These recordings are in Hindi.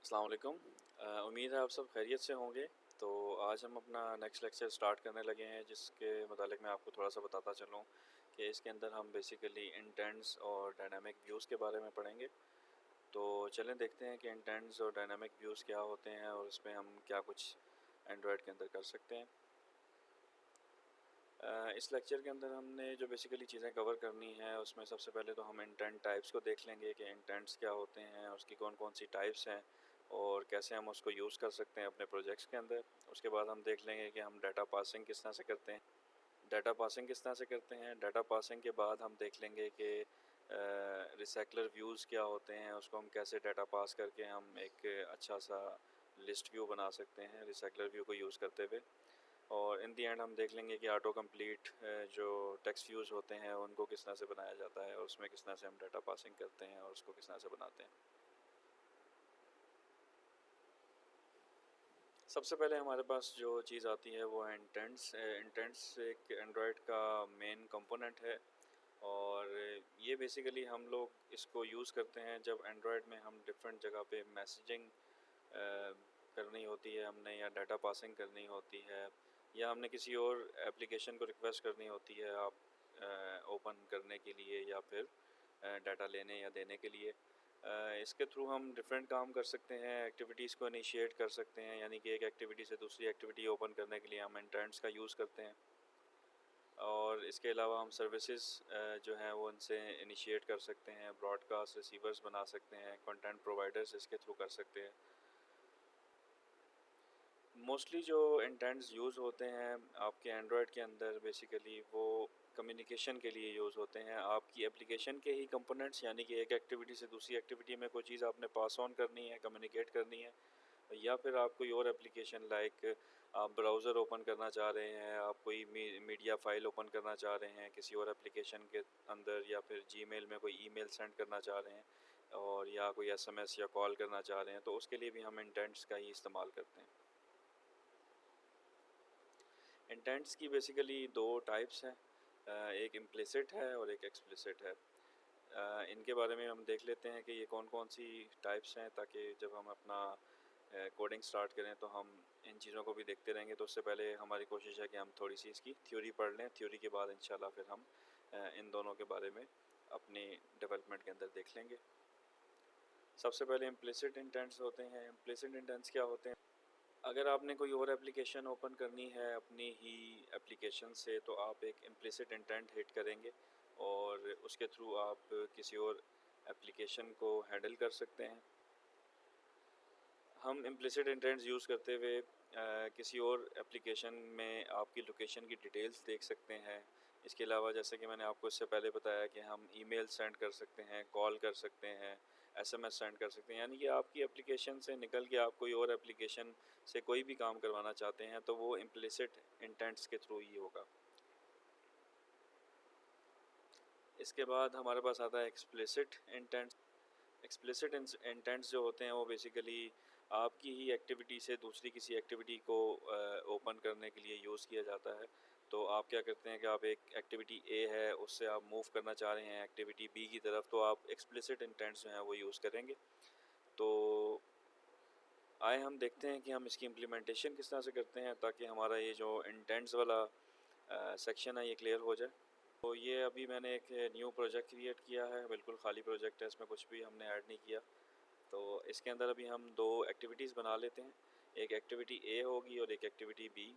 अस्सलाम वालेकुम। उम्मीद है आप सब खैरियत से होंगे। तो आज हम अपना नेक्स्ट लेक्चर स्टार्ट करने लगे हैं, जिसके मुतालिक मैं आपको थोड़ा सा बताता चलूँ कि इसके अंदर हम बेसिकली इंटेंट्स और डायनामिक व्यूज़ के बारे में पढ़ेंगे। तो चलें देखते हैं कि इंटेंट्स और डायनामिक व्यूज़ क्या होते हैं और इसमें हम क्या कुछ एंड्रॉयड के अंदर कर सकते हैं। इस लेक्चर के अंदर हमने जो बेसिकली चीज़ें कवर करनी है, उसमें सबसे पहले तो हम इंटेंट टाइप्स को देख लेंगे कि इंटेंट्स क्या होते हैं, उसकी कौन कौन सी टाइप्स हैं और कैसे हम उसको यूज़ कर सकते हैं अपने प्रोजेक्ट्स के अंदर। उसके बाद हम देख लेंगे कि हम डाटा पासिंग किस तरह से करते हैं। डाटा पासिंग के बाद हम देख लेंगे कि रिसाइकलर व्यूज़ क्या होते हैं, उसको हम कैसे डाटा पास करके हम एक अच्छा सा लिस्ट व्यू बना सकते हैं रिसाइकलर व्यू को यूज़ करते हुए। और इन दी एंड हम देख लेंगे कि ऑटो कंप्लीट जो टेक्स्ट व्यूज़ होते हैं उनको किस तरह से बनाया जाता है और उसमें किस तरह से हम डाटा पासिंग करते हैं और उसको किस तरह से बनाते हैं। सबसे पहले हमारे पास जो चीज़ आती है वो है इंटेंट्स। इंटेंट्स एक एंड्रॉयड का मेन कंपोनेंट है और ये बेसिकली हम लोग इसको यूज़ करते हैं जब एंड्रॉयड में हम डिफरेंट जगह पे मैसेजिंग करनी होती है हमने, या डाटा पासिंग करनी होती है, या हमने किसी और एप्लीकेशन को रिक्वेस्ट करनी होती है आप ओपन करने के लिए या फिर डाटा लेने या देने के लिए। इसके थ्रू हम डिफरेंट काम कर सकते हैं, एक्टिविटीज़ को इनिशिएट कर सकते हैं, यानी कि एक एक्टिविटी से दूसरी एक्टिविटी ओपन करने के लिए हम इंटेंट्स का यूज़ करते हैं। और इसके अलावा हम सर्विसेज जो हैं वो उनसे इनिशिएट कर सकते हैं, ब्रॉडकास्ट रिसीवर्स बना सकते हैं, कंटेंट प्रोवाइडर्स इसके थ्रू कर सकते हैं। मोस्टली जो इंटेंट्स यूज़ होते हैं आपके एंड्रॉयड के अंदर बेसिकली वो कम्युनिकेशन के लिए यूज़ होते हैं। आपकी एप्लीकेशन के ही कंपोनेंट्स, यानी कि एक एक्टिविटी से दूसरी एक्टिविटी में कोई चीज़ आपने पास ऑन करनी है, कम्युनिकेट करनी है, या फिर आप कोई और एप्लीकेशन लाइक आप ब्राउज़र ओपन करना चाह रहे हैं, आप कोई मीडिया फ़ाइल ओपन करना चाह रहे हैं किसी और एप्लीकेशन के अंदर, या फिर जीमेल में कोई ईमेल सेंड करना चाह रहे हैं, और या कोई एसएमएस या कॉल करना चाह रहे हैं, तो उसके लिए भी हम इंटेंट्स का ही इस्तेमाल करते हैं। इंटेंट्स की बेसिकली दो टाइप्स हैं, एक इम्प्लिसिट है और एक एक्सप्लिसिट है। इनके बारे में हम देख लेते हैं कि ये कौन कौन सी टाइप्स हैं, ताकि जब हम अपना कोडिंग स्टार्ट करें तो हम इन चीज़ों को भी देखते रहेंगे। तो उससे पहले हमारी कोशिश है कि हम थोड़ी सी इसकी थ्योरी पढ़ लें, थ्योरी के बाद इंशाल्लाह फिर हम इन दोनों के बारे में अपनी डेवलपमेंट के अंदर देख लेंगे। सबसे पहले इम्प्लिसिट इंटेंट्स होते हैं। इम्प्लिसिट इंटेंट्स क्या होते हैं? अगर आपने कोई और एप्लीकेशन ओपन करनी है अपनी ही एप्लीकेशन से, तो आप एक इम्प्लिसिट इंटेंट हिट करेंगे और उसके थ्रू आप किसी और एप्लीकेशन को हैंडल कर सकते हैं। हम इम्प्लिसिट इंटेंट्स यूज़ करते हुए किसी और एप्लीकेशन में आपकी लोकेशन की डिटेल्स देख सकते हैं। इसके अलावा जैसे कि मैंने आपको इससे पहले बताया कि हम ईमेल सेंड कर सकते हैं, कॉल कर सकते हैं, एसएमएस सेंड कर सकते हैं, यानी कि आपकी एप्लीकेशन से निकल के आप कोई और एप्लीकेशन से कोई भी काम करवाना चाहते हैं तो वो इम्प्लिसिट इंटेंट्स के थ्रू ही होगा। इसके बाद हमारे पास आता है एक्सप्लिसिट इंटेंट्स। एक्सप्लिसिट इंटेंट्स जो होते हैं वो बेसिकली आपकी ही एक्टिविटी से दूसरी किसी एक्टिविटी को ओपन करने के लिए यूज़ किया जाता है। तो आप क्या करते हैं कि आप एक एक्टिविटी ए है उससे आप मूव करना चाह रहे हैं एक्टिविटी बी की तरफ, तो आप एक्सप्लिसिट इंटेंट्स जो हैं वो यूज़ करेंगे। तो आए हम देखते हैं कि हम इसकी इम्प्लीमेंटेशन किस तरह से करते हैं, ताकि हमारा ये जो इंटेंट्स वाला सेक्शन है ये क्लियर हो जाए। तो ये अभी मैंने एक न्यू प्रोजेक्ट क्रिएट किया है, बिल्कुल खाली प्रोजेक्ट है, इसमें कुछ भी हमने ऐड नहीं किया। तो इसके अंदर अभी हम दो एक्टिविटीज़ बना लेते हैं। एक एक्टिविटी ए होगी और एक एक्टिविटी बी,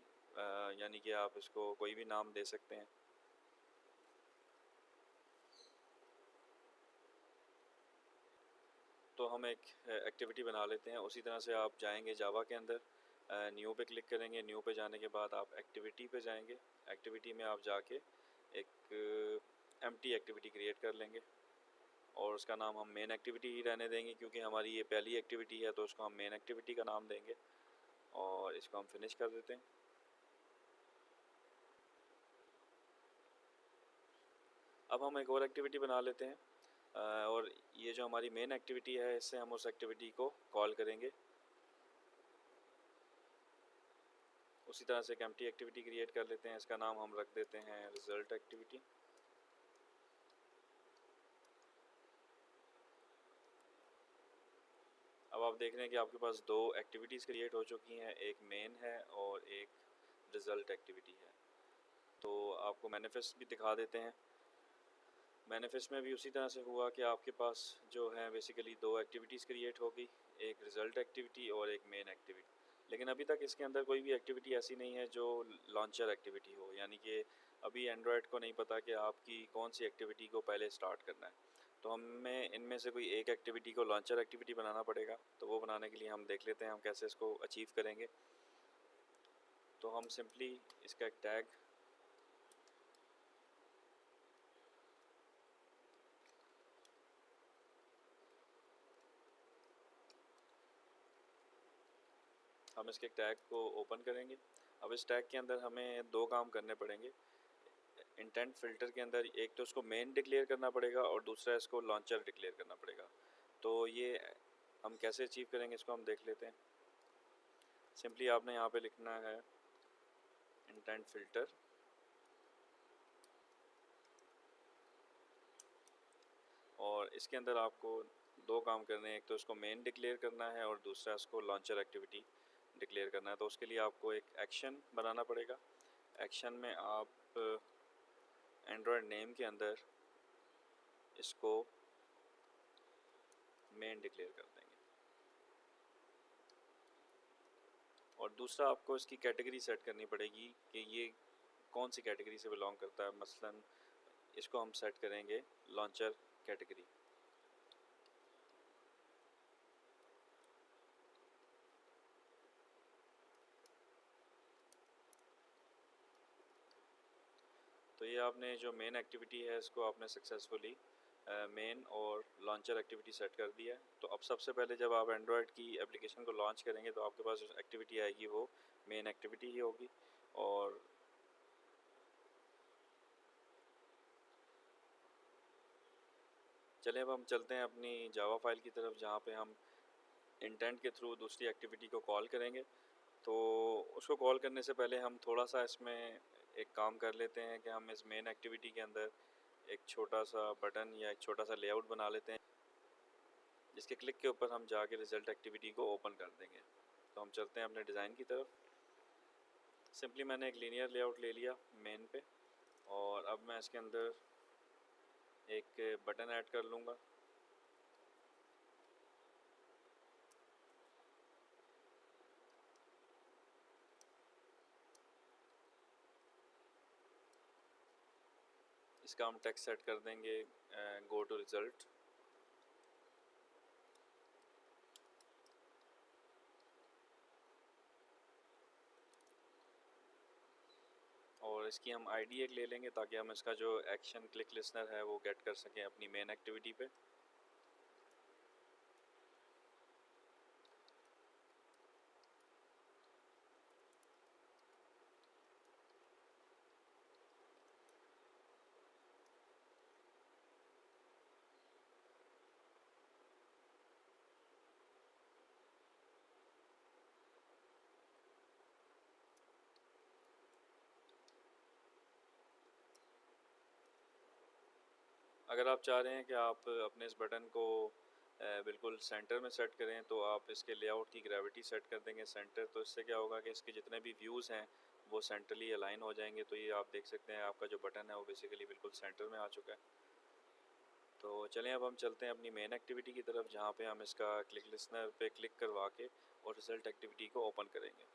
यानी कि आप इसको कोई भी नाम दे सकते हैं। तो हम एक एक्टिविटी बना लेते हैं। उसी तरह से आप जाएंगे जावा के अंदर, न्यू पे क्लिक करेंगे। न्यू पे जाने के बाद आप एक्टिविटी पे जाएंगे। एक्टिविटी में आप जाके एक एम्प्टी एक्टिविटी क्रिएट कर लेंगे और उसका नाम हम मेन एक्टिविटी ही रहने देंगे, क्योंकि हमारी ये पहली एक्टिविटी है, तो उसको हम मेन एक्टिविटी का नाम देंगे और इसको हम फिनिश कर देते हैं। अब हम एक और एक्टिविटी बना लेते हैं, और ये जो हमारी मेन एक्टिविटी है इससे हम उस एक्टिविटी को कॉल करेंगे। उसी तरह से एक एम्प्टी एक्टिविटी क्रिएट कर लेते हैं, इसका नाम हम रख देते हैं रिज़ल्ट एक्टिविटी। अब आप देख रहे हैं कि आपके पास दो एक्टिविटीज़ क्रिएट हो चुकी हैं, एक मेन है और एक रिज़ल्ट एक्टिविटी है। तो आपको मैनिफेस्ट भी दिखा देते हैं। मैनिफेस्ट में भी उसी तरह से हुआ कि आपके पास जो है बेसिकली दो एक्टिविटीज़ क्रिएट होगी, एक रिज़ल्ट एक्टिविटी और एक मेन एक्टिविटी। लेकिन अभी तक इसके अंदर कोई भी एक्टिविटी ऐसी नहीं है जो लॉन्चर एक्टिविटी हो, यानी कि अभी एंड्रॉयड को नहीं पता कि आपकी कौन सी एक्टिविटी को पहले स्टार्ट करना है। तो हमें इनमें से कोई एक एक्टिविटी को लॉन्चर एक्टिविटी बनाना पड़ेगा। तो वो बनाने के लिए हम देख लेते हैं हम कैसे इसको अचीव करेंगे। तो हम सिंपली इसका एक टैग हम इसके टैग को ओपन करेंगे। अब इस टैग के अंदर हमें दो काम करने पड़ेंगे। इंटेंट फ़िल्टर के अंदर एक तो इसको मेन डिक्लेयर करना पड़ेगा और दूसरा इसको लॉन्चर डिक्लेयर करना पड़ेगा। तो ये हम कैसे अचीव करेंगे इसको हम देख लेते हैं। सिंपली आपने यहाँ पे लिखना है इंटेंट फ़िल्टर और इसके अंदर आपको दो काम करने हैं, एक तो इसको मेन डिक्लेयर करना है और दूसरा इसको लॉन्चर एक्टिविटी डिक्लेयर करना है। तो उसके लिए आपको एक एक्शन बनाना पड़ेगा। एक्शन में आप एंड्रॉयड नेम के अंदर इसको मेन डिक्लेयर कर देंगे और दूसरा आपको इसकी कैटेगरी सेट करनी पड़ेगी कि ये कौन सी कैटेगरी से बिलोंग करता है। मसलन इसको हम सेट करेंगे लॉन्चर कैटेगरी। तो ये आपने जो मेन एक्टिविटी है इसको आपने सक्सेसफुली मेन और लॉन्चर एक्टिविटी सेट कर दिया है। तो अब सबसे पहले जब आप एंड्रॉयड की एप्लीकेशन को लॉन्च करेंगे तो आपके पास जो एक्टिविटी आएगी वो मेन एक्टिविटी ही होगी। और चलिए अब हम चलते हैं अपनी जावा फाइल की तरफ जहाँ पे हम इंटेंट के थ्रू दूसरी एक्टिविटी को कॉल करेंगे। तो उसको कॉल करने से पहले हम थोड़ा सा इसमें एक काम कर लेते हैं कि हम इस मेन एक्टिविटी के अंदर एक छोटा सा बटन या एक छोटा सा लेआउट बना लेते हैं जिसके क्लिक के ऊपर हम जाके रिज़ल्ट एक्टिविटी को ओपन कर देंगे। तो हम चलते हैं अपने डिज़ाइन की तरफ। सिंपली मैंने एक लीनियर लेआउट ले लिया मेन पे और अब मैं इसके अंदर एक बटन ऐड कर लूँगा। इसका हम टेक्स्ट सेट कर देंगे गो टू रिज़ल्ट। और इसकी हम आईडी एक ले लेंगे ताकि हम इसका जो एक्शन क्लिक लिसनर है वो गेट कर सकें अपनी मेन एक्टिविटी पे। अगर आप चाह रहे हैं कि आप अपने इस बटन को बिल्कुल सेंटर में सेट करें तो आप इसके लेआउट की ग्रेविटी सेट कर देंगे सेंटर। तो इससे क्या होगा कि इसके जितने भी व्यूज़ हैं वो सेंट्रली अलाइन हो जाएंगे। तो ये आप देख सकते हैं आपका जो बटन है वो बेसिकली बिल्कुल सेंटर में आ चुका है। तो चलें अब हम चलते हैं अपनी मेन एक्टिविटी की तरफ जहाँ पे हम इसका क्लिक लिसनर पे क्लिक करवा के और रिज़ल्ट एक्टिविटी को ओपन करेंगे।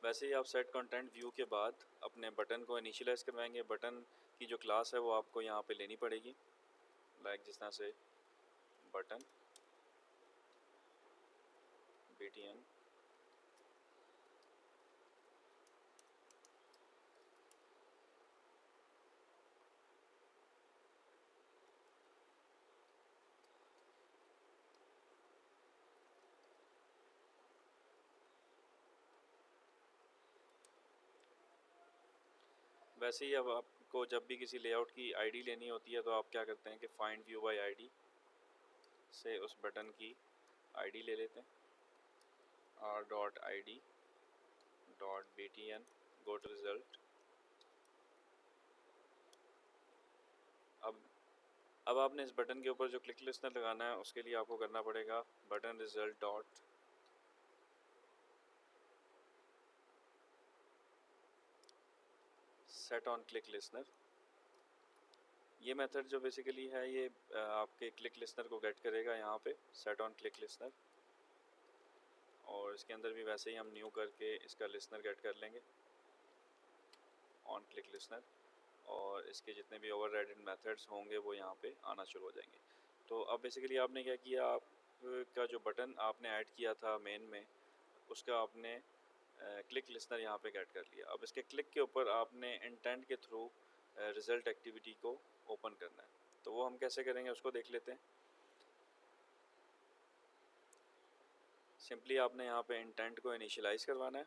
वैसे ही आप सेट कंटेंट व्यू के बाद अपने बटन को इनिशियलाइज़ करवाएंगे। बटन की जो क्लास है वो आपको यहाँ पे लेनी पड़ेगी, लाइक जिस तरह से बटन btn। वैसे ही अब आपको जब भी किसी लेआउट की आईडी लेनी होती है तो आप क्या करते हैं कि फाइंड व्यू बाय आईडी से उस बटन की आईडी ले लेते हैं, r.id.btn, गो टू रिज़ल्ट। अब आपने इस बटन के ऊपर जो क्लिक लिस्टनर लगाना है उसके लिए आपको करना पड़ेगा button result dot set on click listener. ये मेथड जो बेसिकली है ये आपके क्लिक लिस्टनर को गेट करेगा यहाँ पे सेट ऑन क्लिक लिस्टनर, और इसके अंदर भी वैसे ही हम न्यू करके इसका लिस्टनर गेट कर लेंगे ऑन क्लिक लिस्टनर, और इसके जितने भी ओवर राइडेड मेथड्स होंगे वो यहाँ पे आना शुरू हो जाएंगे। तो अब बेसिकली आपने क्या किया, आपका जो बटन आपने ऐड किया था मेन में उसका आपने क्लिक लिस्टनर यहाँ पे गेट कर लिया। अब इसके क्लिक के ऊपर आपने इंटेंट के थ्रू रिज़ल्ट एक्टिविटी को ओपन करना है। तो वो हम कैसे करेंगे उसको देख लेते हैं। सिंपली आपने यहाँ पे इंटेंट को इनिशियलाइज़ करवाना है,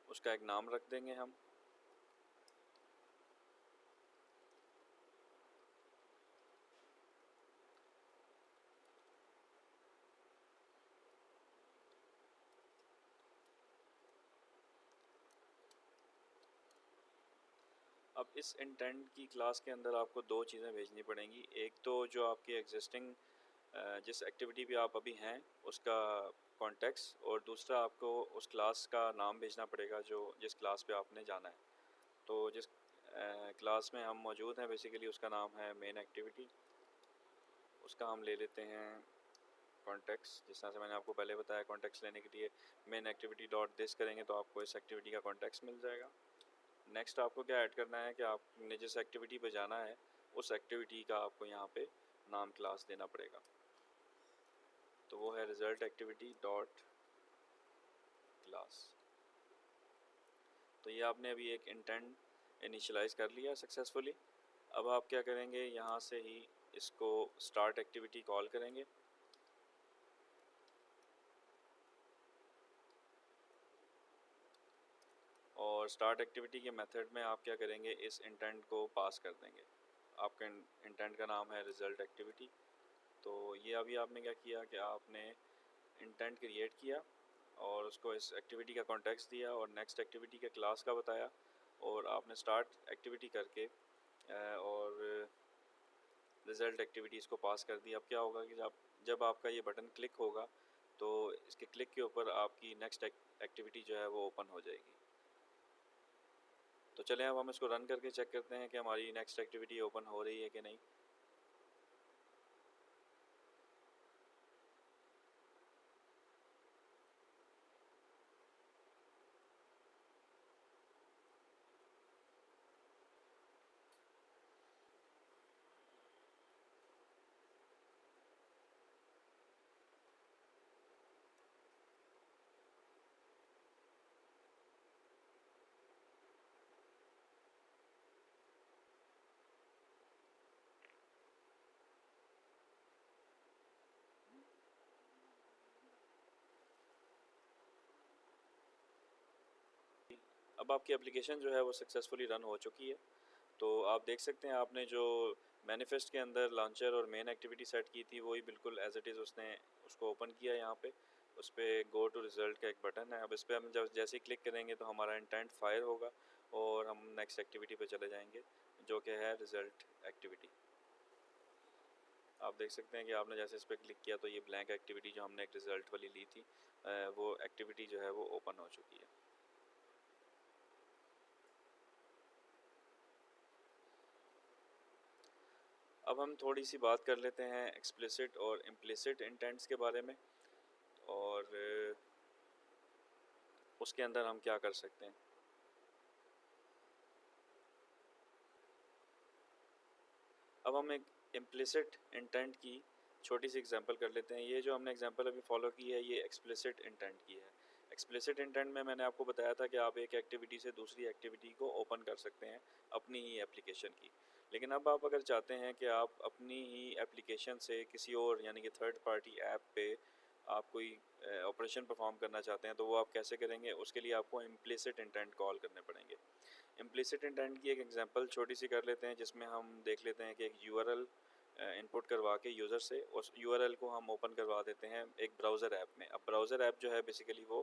उसका एक नाम रख देंगे हम, अब इस इंटेंट की क्लास के अंदर आपको दो चीज़ें भेजनी पड़ेंगी। एक तो जो आपकी एग्जिस्टिंग जिस एक्टिविटी भी आप अभी हैं उसका कॉन्टेक्स्ट, और दूसरा आपको उस क्लास का नाम भेजना पड़ेगा जो जिस क्लास पे आपने जाना है। तो जिस क्लास में हम मौजूद हैं बेसिकली उसका नाम है मेन एक्टिविटी, उसका हम ले लेते हैं कॉन्टेक्स्ट। जिस तरह से मैंने आपको पहले बताया, कॉन्टेक्स्ट लेने के लिए मेन एक्टिविटी डॉट दिस करेंगे तो आपको इस एक्टिविटी का कॉन्टेक्स्ट मिल जाएगा। नेक्स्ट आपको क्या ऐड करना है कि आपने जिस एक्टिविटी पे जाना है उस एक्टिविटी का आपको यहाँ पे नाम क्लास देना पड़ेगा। तो वो है रिज़ल्ट एक्टिविटी डॉट क्लास। तो ये आपने अभी एक इंटेंट इनिशियलाइज कर लिया सक्सेसफुली। अब आप क्या करेंगे, यहाँ से ही इसको स्टार्ट एक्टिविटी कॉल करेंगे, और स्टार्ट एक्टिविटी के मेथड में आप क्या करेंगे, इस इंटेंट को पास कर देंगे। आपका इंटेंट का नाम है रिज़ल्ट एक्टिविटी। तो ये अभी आपने क्या किया कि आपने इंटेंट क्रिएट किया और उसको इस एक्टिविटी का कॉन्टेक्स्ट दिया और नेक्स्ट एक्टिविटी के क्लास का बताया, और आपने स्टार्ट एक्टिविटी करके और रिज़ल्ट एक्टिविटीज़ को पास कर दिया। अब क्या होगा कि जब आपका ये बटन क्लिक होगा तो इसके क्लिक के ऊपर आपकी नेक्स्ट एक्टिविटी जो है वो ओपन हो जाएगी। तो चलें अब हम इसको रन करके चेक करते हैं कि हमारी नेक्स्ट एक्टिविटी ओपन हो रही है कि नहीं। अब आपकी एप्लीकेशन जो है वो सक्सेसफुली रन हो चुकी है। तो आप देख सकते हैं आपने जो मैनिफेस्ट के अंदर लॉन्चर और मेन एक्टिविटी सेट की थी वही बिल्कुल एज इट इज़ उसने उसको ओपन किया। यहाँ पे उस पर गो टू रिज़ल्ट का एक बटन है। अब इस पर हम जब जैसे ही क्लिक करेंगे तो हमारा इंटेंट फायर होगा और हम नेक्स्ट एक्टिविटी पे चले जाएंगे जो कि है रिज़ल्ट एक्टिविटी। आप देख सकते हैं कि आपने जैसे इस पर क्लिक किया तो ये ब्लैंक एक्टिविटी जो हमने एक रिज़ल्ट वाली ली थी वो एक्टिविटी जो है वो ओपन हो चुकी है। अब हम थोड़ी सी बात कर लेते हैं एक्सप्लिसिट और इम्प्लिसिट इंटेंट्स के बारे में, और उसके अंदर हम क्या कर सकते हैं। अब हम एक इम्प्लिसिट इंटेंट की छोटी सी एग्जांपल कर लेते हैं। ये जो हमने एग्जांपल अभी फॉलो की है ये एक्सप्लिसिट इंटेंट की है। एक्सप्लिसिट इंटेंट में मैंने आपको बताया था कि आप एक एक्टिविटी से दूसरी एक्टिविटी को ओपन कर सकते हैं अपनी ही एप्लीकेशन की। लेकिन अब आप अगर चाहते हैं कि आप अपनी ही एप्लीकेशन से किसी और यानी कि थर्ड पार्टी ऐप पे आप कोई ऑपरेशन परफॉर्म करना चाहते हैं तो वो आप कैसे करेंगे, उसके लिए आपको इम्प्लिसिट इंटेंट कॉल करने पड़ेंगे। इम्प्लिसिट इंटेंट की एक एग्जांपल छोटी सी कर लेते हैं जिसमें हम देख लेते हैं कि एक यूआरएल इनपुट करवा के यूज़र से उस यूआरएल को हम ओपन करवा देते हैं एक ब्राउज़र ऐप में। अब ब्राउज़र ऐप जो है बेसिकली वो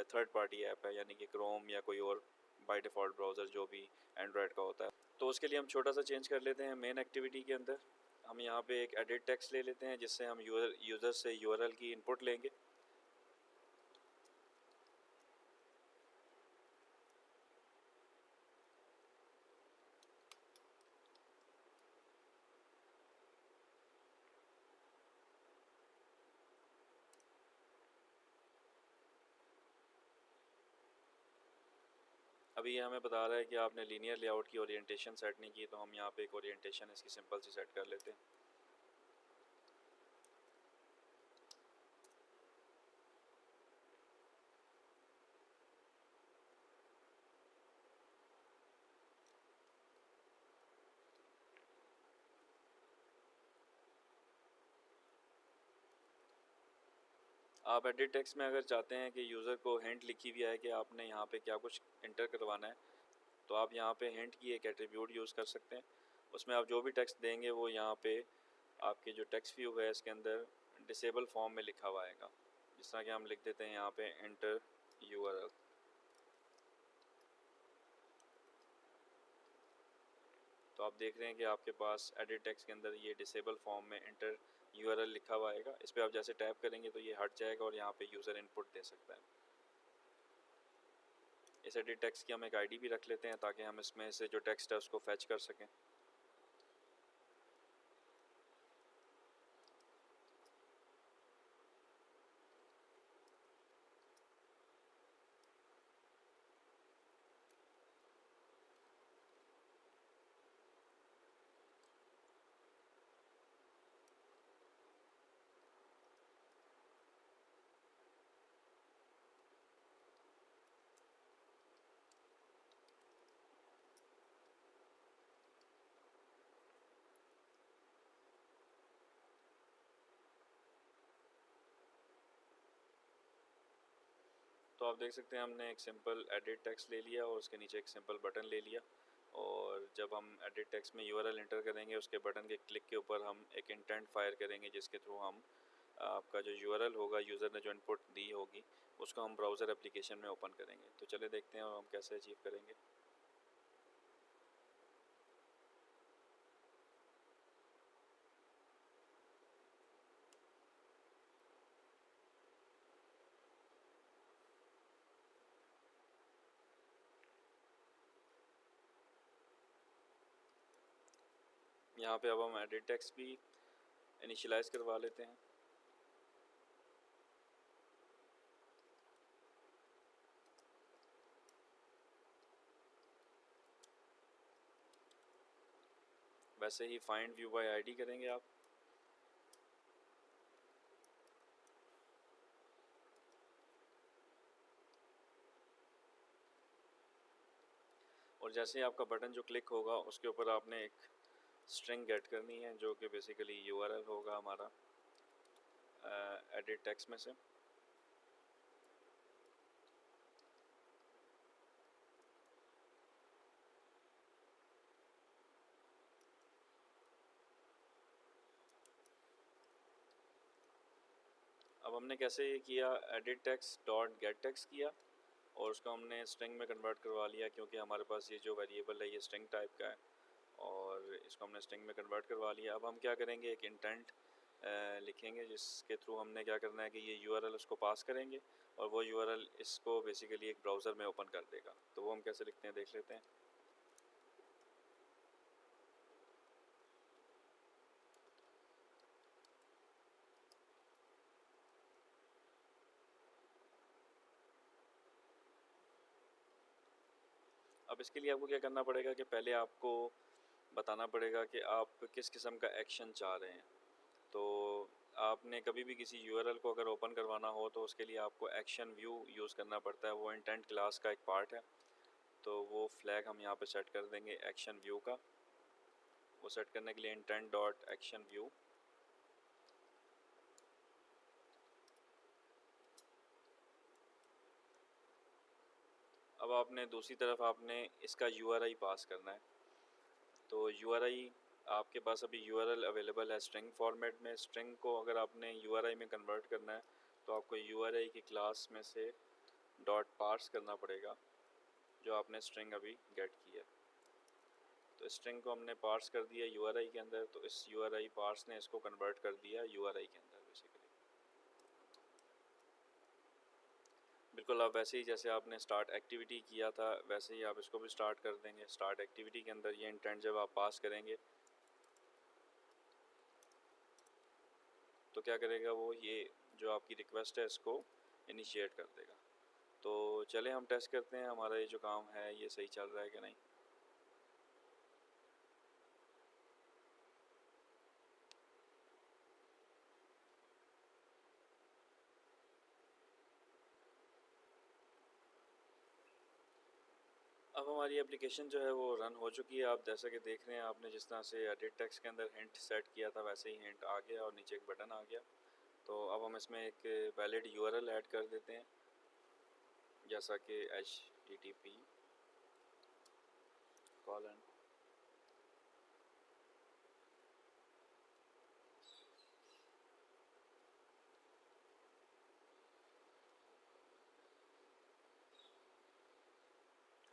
थर्ड पार्टी ऐप है, यानी कि क्रोम या कोई और बाय डिफ़ॉल्ट ब्राउज़र जो भी एंड्रॉयड का होता है। तो उसके लिए हम छोटा सा चेंज कर लेते हैं मेन एक्टिविटी के अंदर। हम यहाँ पे एक एडिट टेक्स्ट ले लेते हैं जिससे हम यूज़र से यूआरएल की इनपुट लेंगे। अभी ये हमें बता रहा है कि आपने लीनियर लेआउट की ओरिएंटेशन सेट नहीं की, तो हम यहाँ पे एक ओरिएंटेशन इसकी सिंपल सी सेट कर लेते हैं। आप एडिट टेक्स्ट में अगर चाहते हैं कि यूज़र को हिंट लिखी हुई है कि आपने यहाँ पे क्या कुछ इंटर करवाना है, तो आप यहाँ पे हिंट की एक एट्रीब्यूट यूज़ कर सकते हैं। उसमें आप जो भी टेक्स्ट देंगे वो यहाँ पे आपके जो टेक्स्ट व्यू है इसके अंदर डिसेबल फॉर्म में लिखा हुआ आएगा। जिस तरह कि हम लिख देते हैं यहाँ पे इंटर यूआरएल। तो आप देख रहे हैं कि आपके पास एडिट टेक्स्ट के अंदर ये डिसेबल फॉर्म में इंटर यूआरएल लिखा हुआ आएगा। इस पर आप जैसे टैप करेंगे तो ये हट जाएगा और यहाँ पे यूज़र इनपुट दे सकता है। इस एडिट टेक्स्ट की हम एक आईडी भी रख लेते हैं ताकि हम इसमें से जो टेक्स्ट है उसको फैच कर सकें। तो आप देख सकते हैं हमने एक सिंपल एडिट टेक्स्ट ले लिया और उसके नीचे एक सिंपल बटन ले लिया, और जब हम एडिट टेक्स्ट में यूआरएल इंटर करेंगे उसके बटन के क्लिक के ऊपर हम एक इंटेंट फायर करेंगे जिसके थ्रू हम आपका जो यूआरएल होगा, यूज़र ने जो इनपुट दी होगी, उसको हम ब्राउज़र एप्लीकेशन में ओपन करेंगे। तो चले देखते हैं हम कैसे अचीव करेंगे। यहाँ पे अब हम एडिट टेक्स्ट भी इनिशियलाइज़ करवा लेते हैं। वैसे ही फाइंड व्यू बाय आईडी करेंगे आप। और जैसे ही आपका बटन जो क्लिक होगा उसके ऊपर आपने एक स्ट्रिंग गेट करनी है जो कि बेसिकली यूआरएल होगा हमारा एडिट टेक्स्ट में से। अब हमने कैसे ये किया, edit text dot gate text किया और उसको हमने स्ट्रिंग में कन्वर्ट करवा लिया, क्योंकि हमारे पास ये जो वेरिएबल है ये स्ट्रिंग टाइप का है, और इसको हमने स्ट्रिंग में कन्वर्ट करवा लिया। अब हम क्या करेंगे, एक इंटेंट लिखेंगे जिसके थ्रू हमने क्या करना है कि ये यूआरएल उसको पास करेंगे और वो यूआरएल इसको बेसिकली एक ब्राउज़र में ओपन कर देगा। तो वो हम कैसे लिखते हैं देख लेते हैं। अब इसके लिए आपको क्या करना पड़ेगा कि पहले आपको बताना पड़ेगा कि आप किस किस्म का एक्शन चाह रहे हैं। तो आपने कभी भी किसी यूआरएल को अगर ओपन करवाना हो तो उसके लिए आपको एक्शन व्यू यूज़ करना पड़ता है, वो इंटेंट क्लास का एक पार्ट है। तो वो फ्लैग हम यहाँ पे सेट कर देंगे एक्शन व्यू का। वो सेट करने के लिए इंटेंट डॉट एक्शन व्यू। अब आपने दूसरी तरफ आपने इसका यूआरआई पास करना है। तो यूआरआई आपके पास अभी URL अवेलेबल है स्ट्रिंग फॉर्मेट में। स्ट्रिंग को अगर आपने URI में कन्वर्ट करना है तो आपको URI की क्लास में से डॉट पार्स करना पड़ेगा, जो आपने स्ट्रिंग अभी गेट किया। तो स्ट्रिंग को हमने पार्स कर दिया URI के अंदर, तो इस URI पार्स ने इसको कन्वर्ट कर दिया URI के अंदर बेसिकली। बिल्कुल आप वैसे ही जैसे आपने स्टार्ट एक्टिविटी किया था वैसे ही आप इसको भी स्टार्ट कर देंगे। स्टार्ट एक्टिविटी के अंदर ये इंटेंट जब आप पास करेंगे तो क्या करेगा वो, ये जो आपकी रिक्वेस्ट है इसको इनिशिएट कर देगा। तो चले हम टेस्ट करते हैं हमारा ये जो काम है ये सही चल रहा है कि नहीं। अब हमारी एप्लीकेशन जो है वो रन हो चुकी है। आप जैसा कि देख रहे हैं, आपने जिस तरह से एडिट टेक्स्ट के अंदर हिंट सेट किया था वैसे ही हिंट आ गया और नीचे एक बटन आ गया। तो अब हम इसमें एक वैलिड URL ऐड कर देते हैं, जैसा कि HTTP://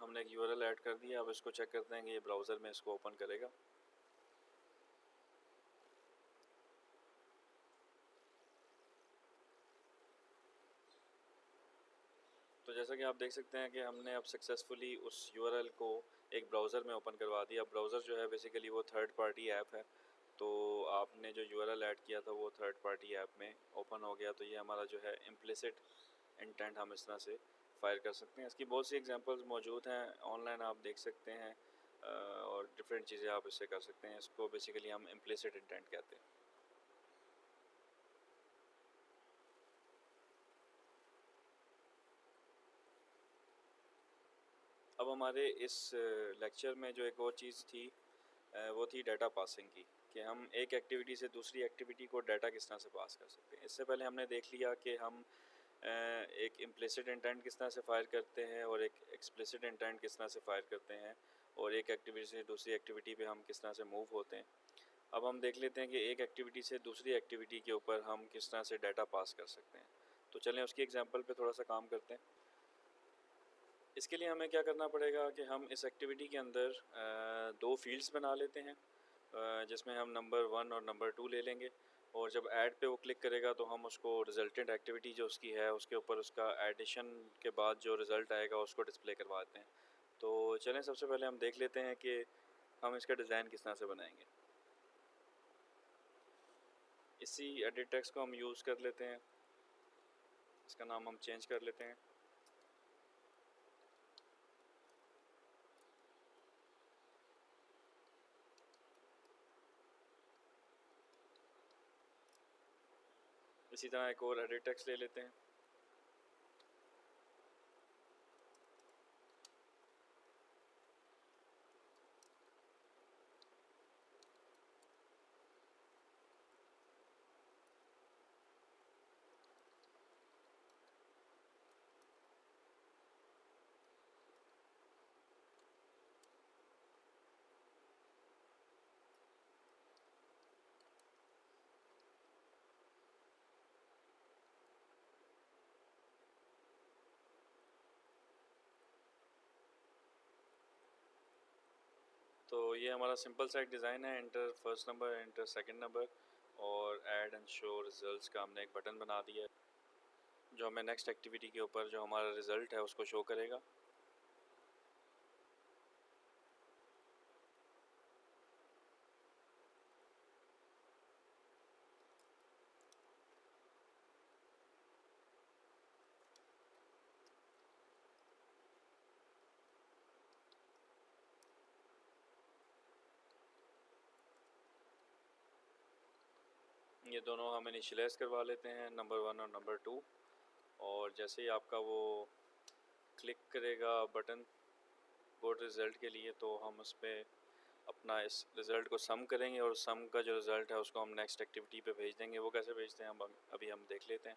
हमने एक URL ऐड कर दिया। अब इसको चेक करते हैं कि ये ब्राउज़र में इसको ओपन करेगा। तो जैसा कि आप देख सकते हैं कि हमने अब सक्सेसफुली उस URL को एक ब्राउज़र में ओपन करवा दिया। ब्राउज़र जो है बेसिकली वो थर्ड पार्टी ऐप है, तो आपने जो URL ऐड किया था वो थर्ड पार्टी ऐप में ओपन हो गया। तो ये हमारा जो है इम्प्लिसिट इंटेंट हम इस तरह से फायर कर सकते हैं। इसकी बहुत सी एग्जांपल्स मौजूद हैं ऑनलाइन, आप देख सकते हैं, और डिफरेंट चीज़ें आप इससे कर सकते हैं। इसको बेसिकली हम इम्प्लिसिट इंटेंट कहते हैं। अब हमारे इस लेक्चर में जो एक और चीज़ थी वो थी डाटा पासिंग की, कि हम एक एक्टिविटी से दूसरी एक्टिविटी को डाटा किस तरह से पास कर सकते हैं। इससे पहले हमने देख लिया कि हम एक इम्प्लिसिट इंटेंट किस तरह से फायर करते हैं और एक एक्सप्लिसिट इंटेंट किस तरह से फायर करते हैं, और एक एक्टिविटी से दूसरी एक्टिविटी पे हम किस तरह से मूव होते हैं। अब हम देख लेते हैं कि एक एक्टिविटी से दूसरी एक्टिविटी के ऊपर हम किस तरह से डाटा पास कर सकते हैं। तो चलें उसकी एग्जांपल पे थोड़ा सा काम करते हैं। इसके लिए हमें क्या करना पड़ेगा कि हम इस एक्टिविटी के अंदर दो फील्ड्स बना लेते हैं, जिसमें हम नंबर 1 और नंबर 2 ले लेंगे, और जब ऐड पे वो क्लिक करेगा तो हम उसको रिजल्टेंट एक्टिविटी जो उसकी है उसके ऊपर उसका एडिशन के बाद जो रिज़ल्ट आएगा उसको डिस्प्ले करवाते हैं। तो चलें सबसे पहले हम देख लेते हैं कि हम इसका डिज़ाइन किस तरह से बनाएंगे। इसी एडिट टेक्स्ट को हम यूज़ कर लेते हैं, इसका नाम हम चेंज कर लेते हैं। इसी तरह एक और एडिट टेक्स्ट ले लेते हैं। तो ये हमारा सिंपल सा एक डिज़ाइन है, enter first number, enter second number, और ऐड एंड शो रिजल्ट्स का हमने एक बटन बना दिया है जो हमें नेक्स्ट एक्टिविटी के ऊपर जो हमारा रिज़ल्ट है उसको शो करेगा। ये दोनों हम इनिशियलाइज़ करवा लेते हैं, नंबर 1 और नंबर 2, और जैसे ही आपका वो क्लिक करेगा बटन बोर्ड रिज़ल्ट के लिए तो हम उस पर अपना इस रिज़ल्ट को सम करेंगे, और सम का जो रिज़ल्ट है उसको हम नेक्स्ट एक्टिविटी पे भेज देंगे। वो कैसे भेजते हैं हम अभी हम देख लेते हैं।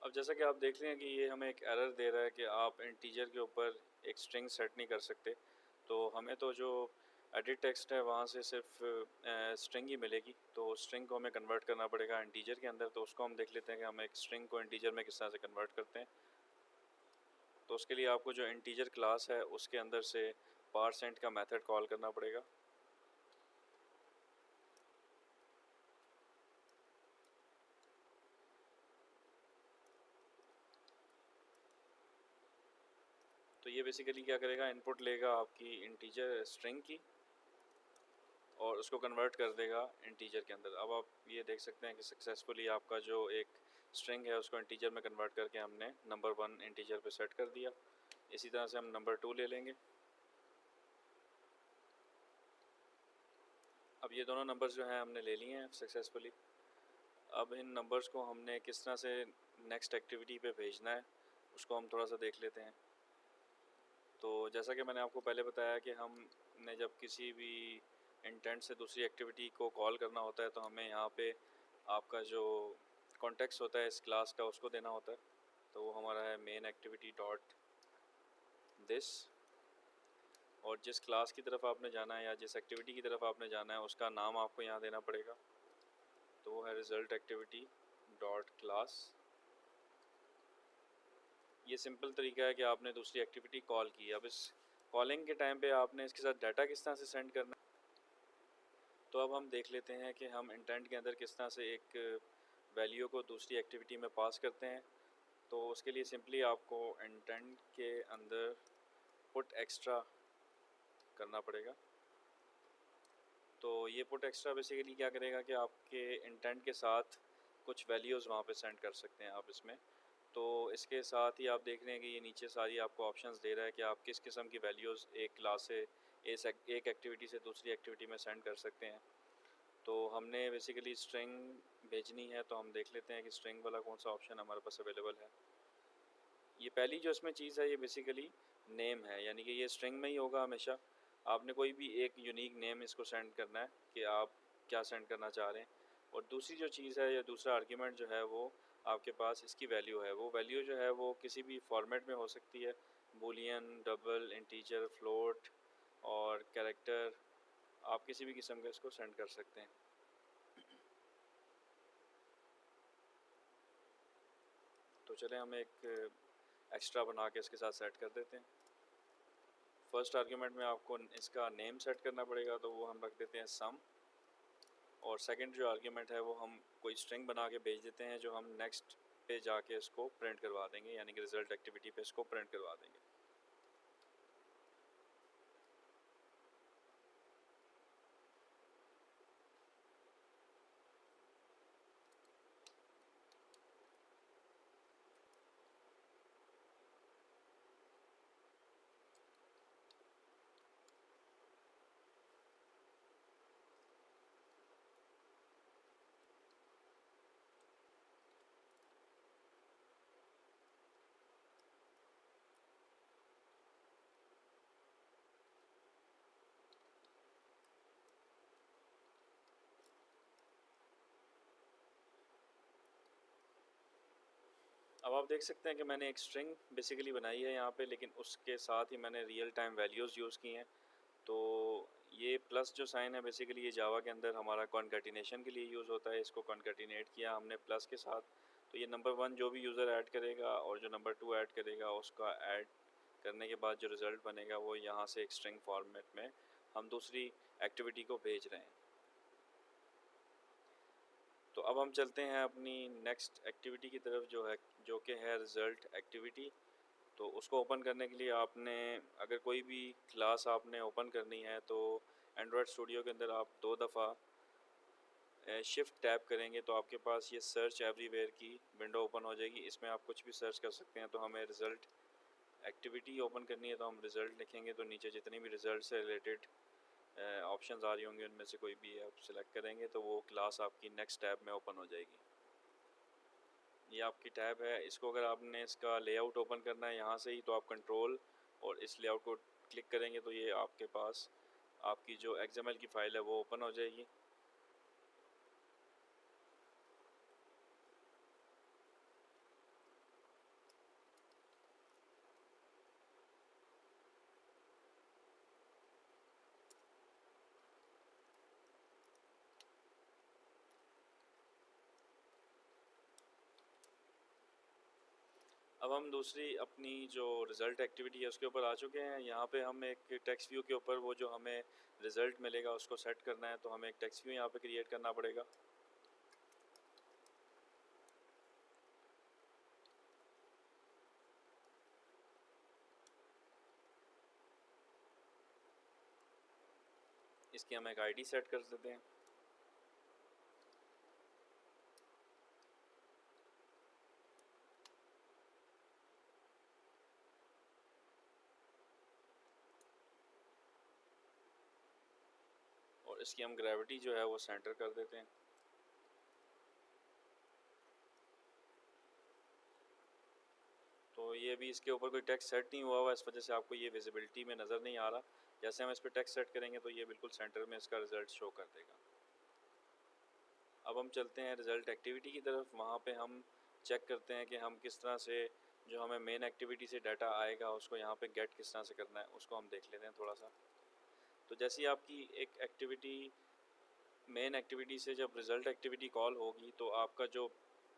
अब जैसा कि आप देख रहे हैं कि ये हमें एक एरर दे रहा है कि आप इंटीजर के ऊपर एक स्ट्रिंग सेट नहीं कर सकते। तो हमें तो जो एडिट टेक्स्ट है वहाँ से सिर्फ स्ट्रिंग ही मिलेगी, तो स्ट्रिंग को हमें कन्वर्ट करना पड़ेगा इंटीजर के अंदर। तो उसको हम देख लेते हैं कि हम एक स्ट्रिंग को इंटीजर में किस तरह से कन्वर्ट करते हैं। तो उसके लिए आपको जो इंटीजर क्लास है उसके अंदर से पारसेंट का मेथड कॉल करना पड़ेगा। तो ये बेसिकली क्या करेगा, इनपुट लेगा आपकी इंटीजर स्ट्रिंग की और उसको कन्वर्ट कर देगा इंटीजर के अंदर। अब आप ये देख सकते हैं कि सक्सेसफुली आपका जो एक स्ट्रिंग है उसको इंटीजर में कन्वर्ट करके हमने नंबर 1 इंटीजर पे सेट कर दिया। इसी तरह से हम नंबर 2 ले लेंगे। अब ये दोनों नंबर्स जो हैं हमने ले लिए हैं सक्सेसफुली। अब इन नंबर्स को हमने किस तरह से नेक्स्ट एक्टिविटी पे भेजना है उसको हम थोड़ा सा देख लेते हैं। तो जैसा कि मैंने आपको पहले बताया कि हमने जब किसी भी इंटेंट से दूसरी एक्टिविटी को कॉल करना होता है तो हमें यहाँ पे आपका जो कॉन्टेक्स्ट होता है इस क्लास का उसको देना होता है। तो वो हमारा है मेन एक्टिविटी डॉट दिस, और जिस क्लास की तरफ आपने जाना है या जिस एक्टिविटी की तरफ आपने जाना है उसका नाम आपको यहाँ देना पड़ेगा। तो वो है रिज़ल्ट एक्टिविटी डॉट क्लास। ये सिंपल तरीका है कि आपने दूसरी एक्टिविटी कॉल की। अब इस कॉलिंग के टाइम पे आपने इसके साथ डाटा किस तरह से सेंड करना है, तो अब हम देख लेते हैं कि हम इंटेंट के अंदर किस तरह से एक वैल्यू को दूसरी एक्टिविटी में पास करते हैं। तो उसके लिए सिंपली आपको इंटेंट के अंदर पुट एक्स्ट्रा करना पड़ेगा। तो ये पुट एक्स्ट्रा बेसिकली क्या करेगा कि आपके इंटेंट के साथ कुछ वैल्यूज़ वहाँ पे सेंड कर सकते हैं आप इसमें। तो इसके साथ ही आप देख रहे हैं कि ये नीचे सारी आपको ऑप्शंस दे रहा है कि आप किस किस्म की वैल्यूज़ एक क्लास से एक एक्टिविटी से दूसरी एक्टिविटी में सेंड कर सकते हैं। तो हमने बेसिकली स्ट्रिंग भेजनी है, तो हम देख लेते हैं कि स्ट्रिंग वाला कौन सा ऑप्शन हमारे पास अवेलेबल है। ये पहली जो इसमें चीज़ है ये बेसिकली नेम है, यानी कि ये स्ट्रिंग में ही होगा हमेशा। आपने कोई भी एक यूनिक नेम इसको सेंड करना है कि आप क्या सेंड करना चाह रहे हैं। और दूसरी जो चीज़ है या दूसरा आर्ग्यूमेंट जो है वो आपके पास इसकी वैल्यू है। वो वैल्यू जो है वो किसी भी फॉर्मेट में हो सकती है, बूलियन, डबल, इंटीजर, फ्लोट और कैरेक्टर। आप किसी भी किस्म का इसको सेंड कर सकते हैं। तो चले हम एक एक्स्ट्रा बना के इसके साथ सेट कर देते हैं। फर्स्ट आर्ग्यूमेंट में आपको इसका नेम सेट करना पड़ेगा, तो वो हम रख देते हैं सम। और सेकंड जो आर्ग्यूमेंट है वो हम कोई स्ट्रिंग बना के भेज देते हैं जो हम नेक्स्ट पे जाके इसको प्रिंट करवा देंगे, यानी कि रिज़ल्ट एक्टिविटी पे इसको प्रिंट करवा देंगे। अब आप देख सकते हैं कि मैंने एक स्ट्रिंग बेसिकली बनाई है यहाँ पे, लेकिन उसके साथ ही मैंने रियल टाइम वैल्यूज़ यूज़ की हैं। तो ये प्लस जो साइन है बेसिकली ये जावा के अंदर हमारा कॉन्कैटिनेशन के लिए यूज़ होता है। इसको कॉन्कैटिनेट किया हमने प्लस के साथ, तो ये नंबर 1 जो भी यूज़र ऐड करेगा और जो नंबर 2 ऐड करेगा उसका ऐड करने के बाद जो रिज़ल्ट बनेगा वो यहाँ से एक स्ट्रिंग फॉर्मेट में हम दूसरी एक्टिविटी को भेज रहे हैं। तो अब हम चलते हैं अपनी नेक्स्ट एक्टिविटी की तरफ जो कि है रिज़ल्ट एक्टिविटी। तो उसको ओपन करने के लिए आपने अगर कोई भी क्लास आपने ओपन करनी है तो एंड्रॉयड स्टूडियो के अंदर आप 2 दफ़ा शिफ्ट टैप करेंगे तो आपके पास ये सर्च एवरीवेयर की विंडो ओपन हो जाएगी। इसमें आप कुछ भी सर्च कर सकते हैं। तो हमें रिज़ल्ट एक्टिविटी ओपन करनी है तो हम रिज़ल्ट लिखेंगे, तो नीचे जितनी भी रिज़ल्ट से रिलेटेड ऑप्शंस आ रही होंगी उनमें से कोई भी आप सिलेक्ट करेंगे तो वो क्लास आपकी नेक्स्ट टैब में ओपन हो जाएगी। ये आपकी टैब है। इसको अगर आपने इसका लेआउट ओपन करना है यहाँ से ही तो आप कंट्रोल और इस लेआउट को क्लिक करेंगे तो ये आपके पास आपकी जो XML की फ़ाइल है वो ओपन हो जाएगी। अब हम दूसरी अपनी जो रिज़ल्ट एक्टिविटी है उसके ऊपर आ चुके हैं। यहाँ पे हम एक टेक्स्ट व्यू के ऊपर वो जो हमें रिज़ल्ट मिलेगा उसको सेट करना है, तो हमें एक टेक्स्ट व्यू यहाँ पे क्रिएट करना पड़ेगा। इसकी हम एक आईडी सेट कर देते हैं। और इसकी हम ग्रेविटी जो है वो सेंटर कर देते हैं। तो ये भी इसके ऊपर कोई टेक्स्ट सेट नहीं हुआ हुआ, इस वजह से आपको ये विजिबिलिटी में नज़र नहीं आ रहा। जैसे हम इस पर टेक्स्ट सेट करेंगे तो ये बिल्कुल सेंटर में इसका रिज़ल्ट शो कर देगा। अब हम चलते हैं रिज़ल्ट एक्टिविटी की तरफ। वहाँ पे हम चेक करते हैं कि हम किस तरह से जो हमें मेन एक्टिविटी से डाटा आएगा उसको यहाँ पे गेट किस तरह से करना है, उसको हम देख लेते हैं थोड़ा सा। तो जैसे आपकी एक एक्टिविटी मेन एक्टिविटी से जब रिज़ल्ट एक्टिविटी कॉल होगी तो आपका जो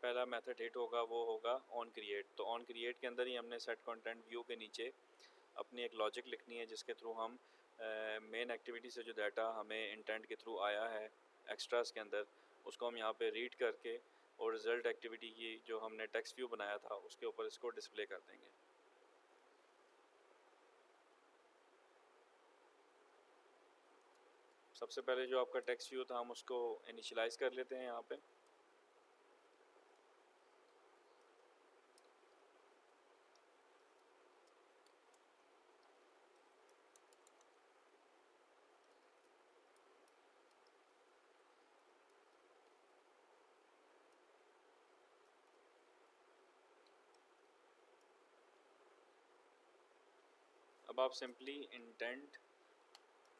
पहला मेथड हिट होगा वो होगा ऑन क्रिएट। तो ऑन क्रिएट के अंदर ही हमने सेट कंटेंट व्यू के नीचे अपनी एक लॉजिक लिखनी है जिसके थ्रू हम मेन एक्टिविटी से जो डाटा हमें इंटेंट के थ्रू आया है एक्स्ट्रास के अंदर, उसको हम यहाँ पे रीड करके और रिज़ल्ट एक्टिविटी की जो हमने टेक्स्ट व्यू बनाया था उसके ऊपर इसको डिस्प्ले कर देंगे। सबसे पहले जो आपका टेक्स्ट व्यू था हम उसको इनिशियलाइज़ कर लेते हैं यहाँ पे। अब आप सिंपली इंटेंट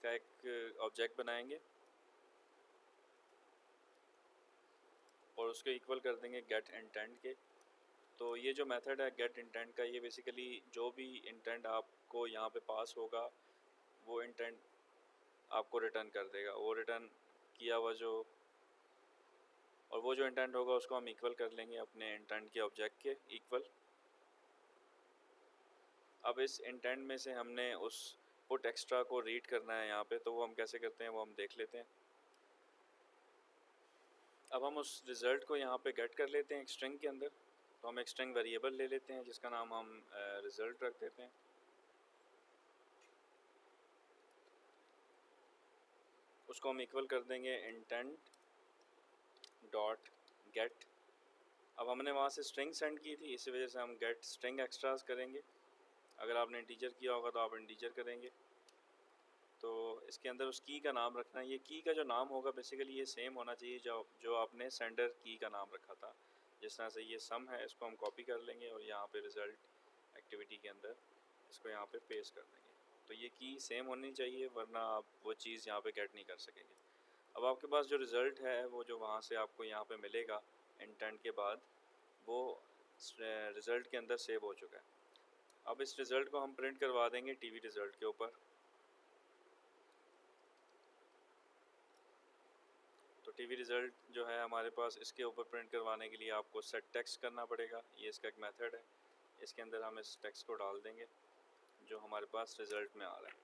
का एक ऑब्जेक्ट बनाएंगे और उसको इक्वल कर देंगे गेट इंटेंट के। तो ये जो मेथड है गेट इंटेंट का, ये बेसिकली जो भी इंटेंट आपको यहाँ पे पास होगा वो इंटेंट आपको रिटर्न कर देगा। वो रिटर्न किया हुआ जो और वो जो इंटेंट होगा उसको हम इक्वल कर लेंगे अपने इंटेंट के ऑब्जेक्ट के इक्वल। अब इस इंटेंट में से हमने उस पुट एक्स्ट्रा को रीड करना है यहाँ पे, तो वो हम कैसे करते हैं वो हम देख लेते हैं। अब हम उस रिज़ल्ट को यहाँ पे गेट कर लेते हैं एक स्ट्रिंग के अंदर। तो हम एक स्ट्रिंग वेरिएबल ले लेते हैं जिसका नाम हम रिज़ल्ट रख देते हैं। उसको हम इक्वल कर देंगे इंटेंट डॉट गेट। अब हमने वहाँ से स्ट्रिंग सेंड की थी, इसी वजह से हम गेट स्ट्रिंग एक्स्ट्रास करेंगे। अगर आपने इंटीजर किया होगा तो आप इंटीजर करेंगे। तो इसके अंदर उस की का नाम रखना है। ये की का जो नाम होगा बेसिकली ये सेम होना चाहिए जो आपने सेंडर की का नाम रखा था। जिस तरह से ये सम है इसको हम कॉपी कर लेंगे और यहाँ पे रिज़ल्ट एक्टिविटी के अंदर इसको यहाँ पे पेस्ट कर देंगे। तो ये की सेम होनी चाहिए वरना आप वो चीज़ यहाँ पे गेट नहीं कर सकेंगे। अब आपके पास जो रिज़ल्ट है वो जो वहाँ से आपको यहाँ पे मिलेगा इंटेंट के बाद, वो रिज़ल्ट के अंदर सेव हो चुका है। अब इस रिज़ल्ट को हम प्रिंट करवा देंगे टीवी रिज़ल्ट के ऊपर। तो टीवी रिज़ल्ट जो है हमारे पास, इसके ऊपर प्रिंट करवाने के लिए आपको सेट टेक्स्ट करना पड़ेगा। ये इसका एक मेथड है, इसके अंदर हम इस टेक्स्ट को डाल देंगे जो हमारे पास रिज़ल्ट में आ रहा है।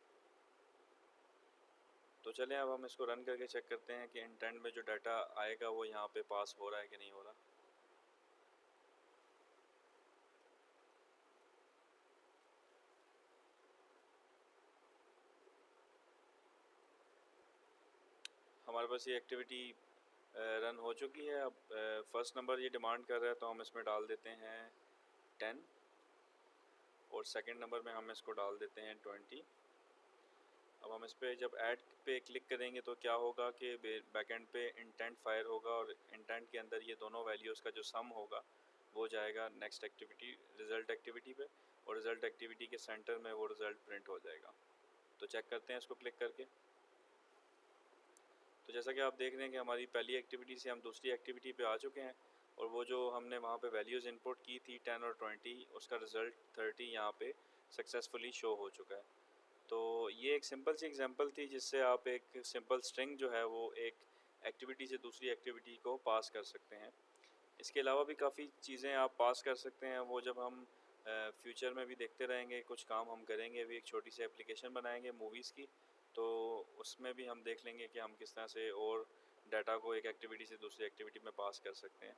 तो चलें अब हम इसको रन करके चेक करते हैं कि इंटेंट में जो डाटा आएगा वो यहाँ पे पास हो रहा है कि नहीं हो रहा। हमारे पास ये एक्टिविटी रन हो चुकी है। अब फर्स्ट नंबर ये डिमांड कर रहा है तो हम इसमें डाल देते हैं 10 और सेकंड नंबर में हम इसको डाल देते हैं 20। अब हम इस पर जब ऐड पे क्लिक करेंगे तो क्या होगा कि बैकएंड पे इंटेंट फायर होगा और इंटेंट के अंदर ये दोनों वैल्यूज़ का जो सम होगा वो जाएगा नेक्स्ट एक्टिविटी रिज़ल्ट एक्टिविटी पे, और रिज़ल्ट एक्टिविटी के सेंटर में वो रिज़ल्ट प्रिंट हो जाएगा। तो चेक करते हैं इसको क्लिक करके। तो जैसा कि आप देख रहे हैं कि हमारी पहली एक्टिविटी से हम दूसरी एक्टिविटी पे आ चुके हैं और वो जो हमने वहाँ पे वैल्यूज़ इनपुट की थी 10 और 20, उसका रिज़ल्ट 30 यहाँ पे सक्सेसफुली शो हो चुका है। तो ये एक सिंपल सी एग्जांपल थी जिससे आप एक सिंपल स्ट्रिंग जो है वो एक एक्टिविटी से दूसरी एक्टिविटी को पास कर सकते हैं। इसके अलावा भी काफ़ी चीज़ें आप पास कर सकते हैं। वो जब हम फ्यूचर में भी देखते रहेंगे, कुछ काम हम करेंगे भी, एक छोटी सी एप्लीकेशन बनाएंगे मूवीज़ की, तो उसमें भी हम देख लेंगे कि हम किस तरह से और डाटा को एक एक्टिविटी से दूसरी एक्टिविटी में पास कर सकते हैं।